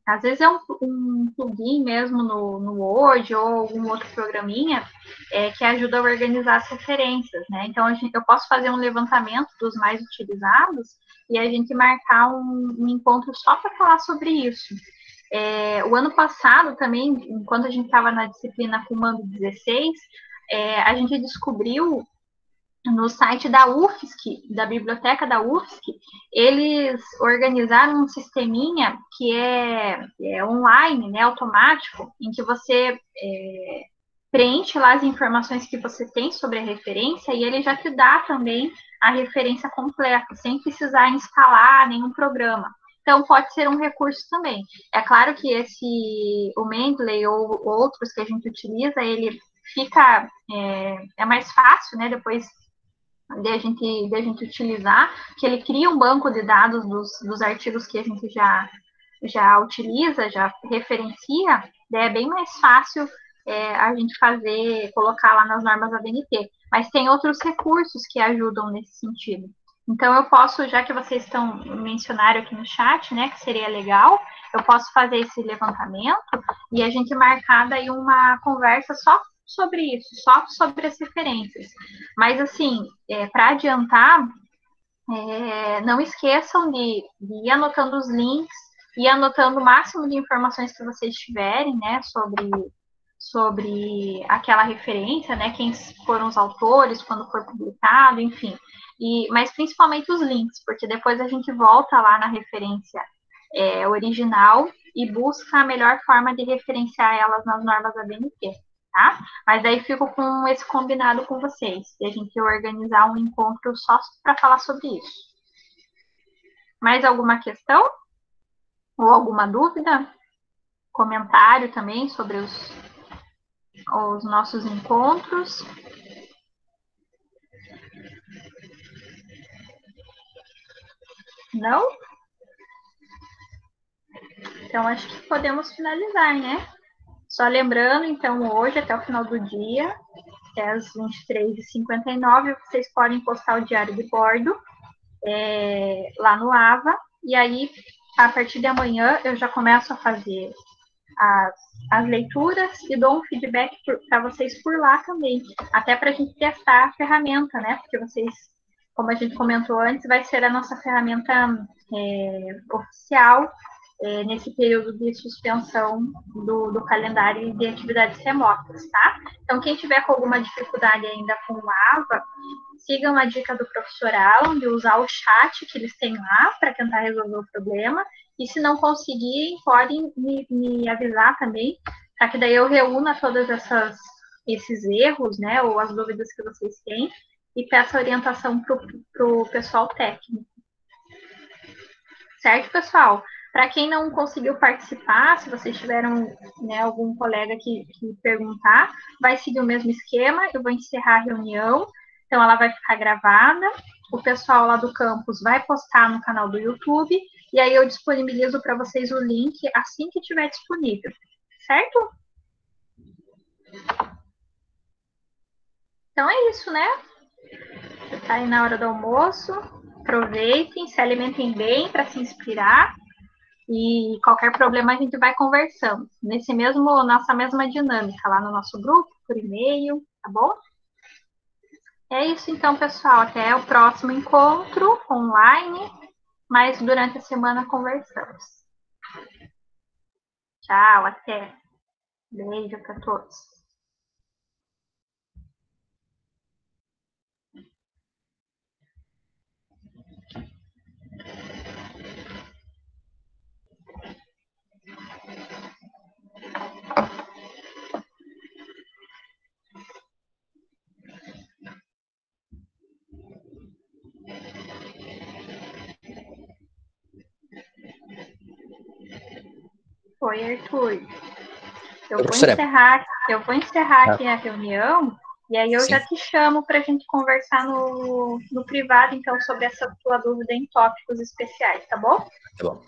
Speaker 1: Às vezes é um plugin mesmo no Word ou algum outro programinha que ajuda a organizar as referências, né? Então, eu posso fazer um levantamento dos mais utilizados e a gente marcar um encontro só para falar sobre isso. O ano passado também, enquanto a gente estava na disciplina Comando 16, a gente descobriu no site da UFSC, da biblioteca da UFSC, eles organizaram um sisteminha que é online, né, automático, em que você preenche lá as informações que você tem sobre a referência e ele já te dá também a referência completa, sem precisar instalar nenhum programa. Então, pode ser um recurso também. É claro que o Mendeley ou outros que a gente utiliza, ele fica, é mais fácil, né, depois de a gente utilizar, que ele cria um banco de dados dos artigos que a gente já utiliza, já referencia, é bem mais fácil a gente colocar lá nas normas ABNT. Mas tem outros recursos que ajudam nesse sentido. Então, eu posso, já que vocês mencionaram aqui no chat, né, que seria legal, eu posso fazer esse levantamento e a gente marcar daí uma conversa só sobre isso, só sobre as referências. Mas, assim, para adiantar, não esqueçam de ir anotando os links e anotando o máximo de informações que vocês tiverem, né, sobre aquela referência, né, quem foram os autores, quando for publicado, enfim. Mas principalmente os links, porque depois a gente volta lá na referência original e busca a melhor forma de referenciar elas nas normas da BNT, tá? Mas daí fico com esse combinado com vocês, de a gente organizar um encontro só para falar sobre isso. Mais alguma questão? Ou alguma dúvida? Comentário também sobre os nossos encontros? Não? Então, acho que podemos finalizar, né? Só lembrando, então, hoje, até o final do dia, até às 23h59, vocês podem postar o diário de bordo lá no AVA, e aí, a partir de amanhã, eu já começo a fazer as leituras e dou um feedback para vocês por lá também, até para a gente testar a ferramenta, né? Porque vocês, como a gente comentou antes, vai ser a nossa ferramenta oficial nesse período de suspensão do calendário de atividades remotas, tá? Então, quem tiver com alguma dificuldade ainda com o AVA, sigam a dica do professor Alan de usar o chat que eles têm lá para tentar resolver o problema. E se não conseguirem, podem me avisar também, para que daí eu reúna todos esses erros, né, ou as dúvidas que vocês têm, e peça orientação para o pessoal técnico. Certo, pessoal? Para quem não conseguiu participar, se vocês tiveram, né, algum colega que perguntar, vai seguir o mesmo esquema, eu vou encerrar a reunião, então ela vai ficar gravada, o pessoal lá do campus vai postar no canal do YouTube, e aí eu disponibilizo para vocês o link assim que estiver disponível, certo? Então é isso, né? Está aí na hora do almoço, aproveitem, se alimentem bem para se inspirar, e qualquer problema a gente vai conversando. Nossa mesma dinâmica lá no nosso grupo, por e-mail, tá bom? É isso então, pessoal. Até o próximo encontro online, mas durante a semana conversamos. Tchau, até. Beijo para todos. Oi, Arthur. Eu vou encerrar aqui a reunião e aí eu já te chamo para a gente conversar no privado, então, sobre essa tua dúvida em tópicos especiais, tá bom?
Speaker 4: Tá bom.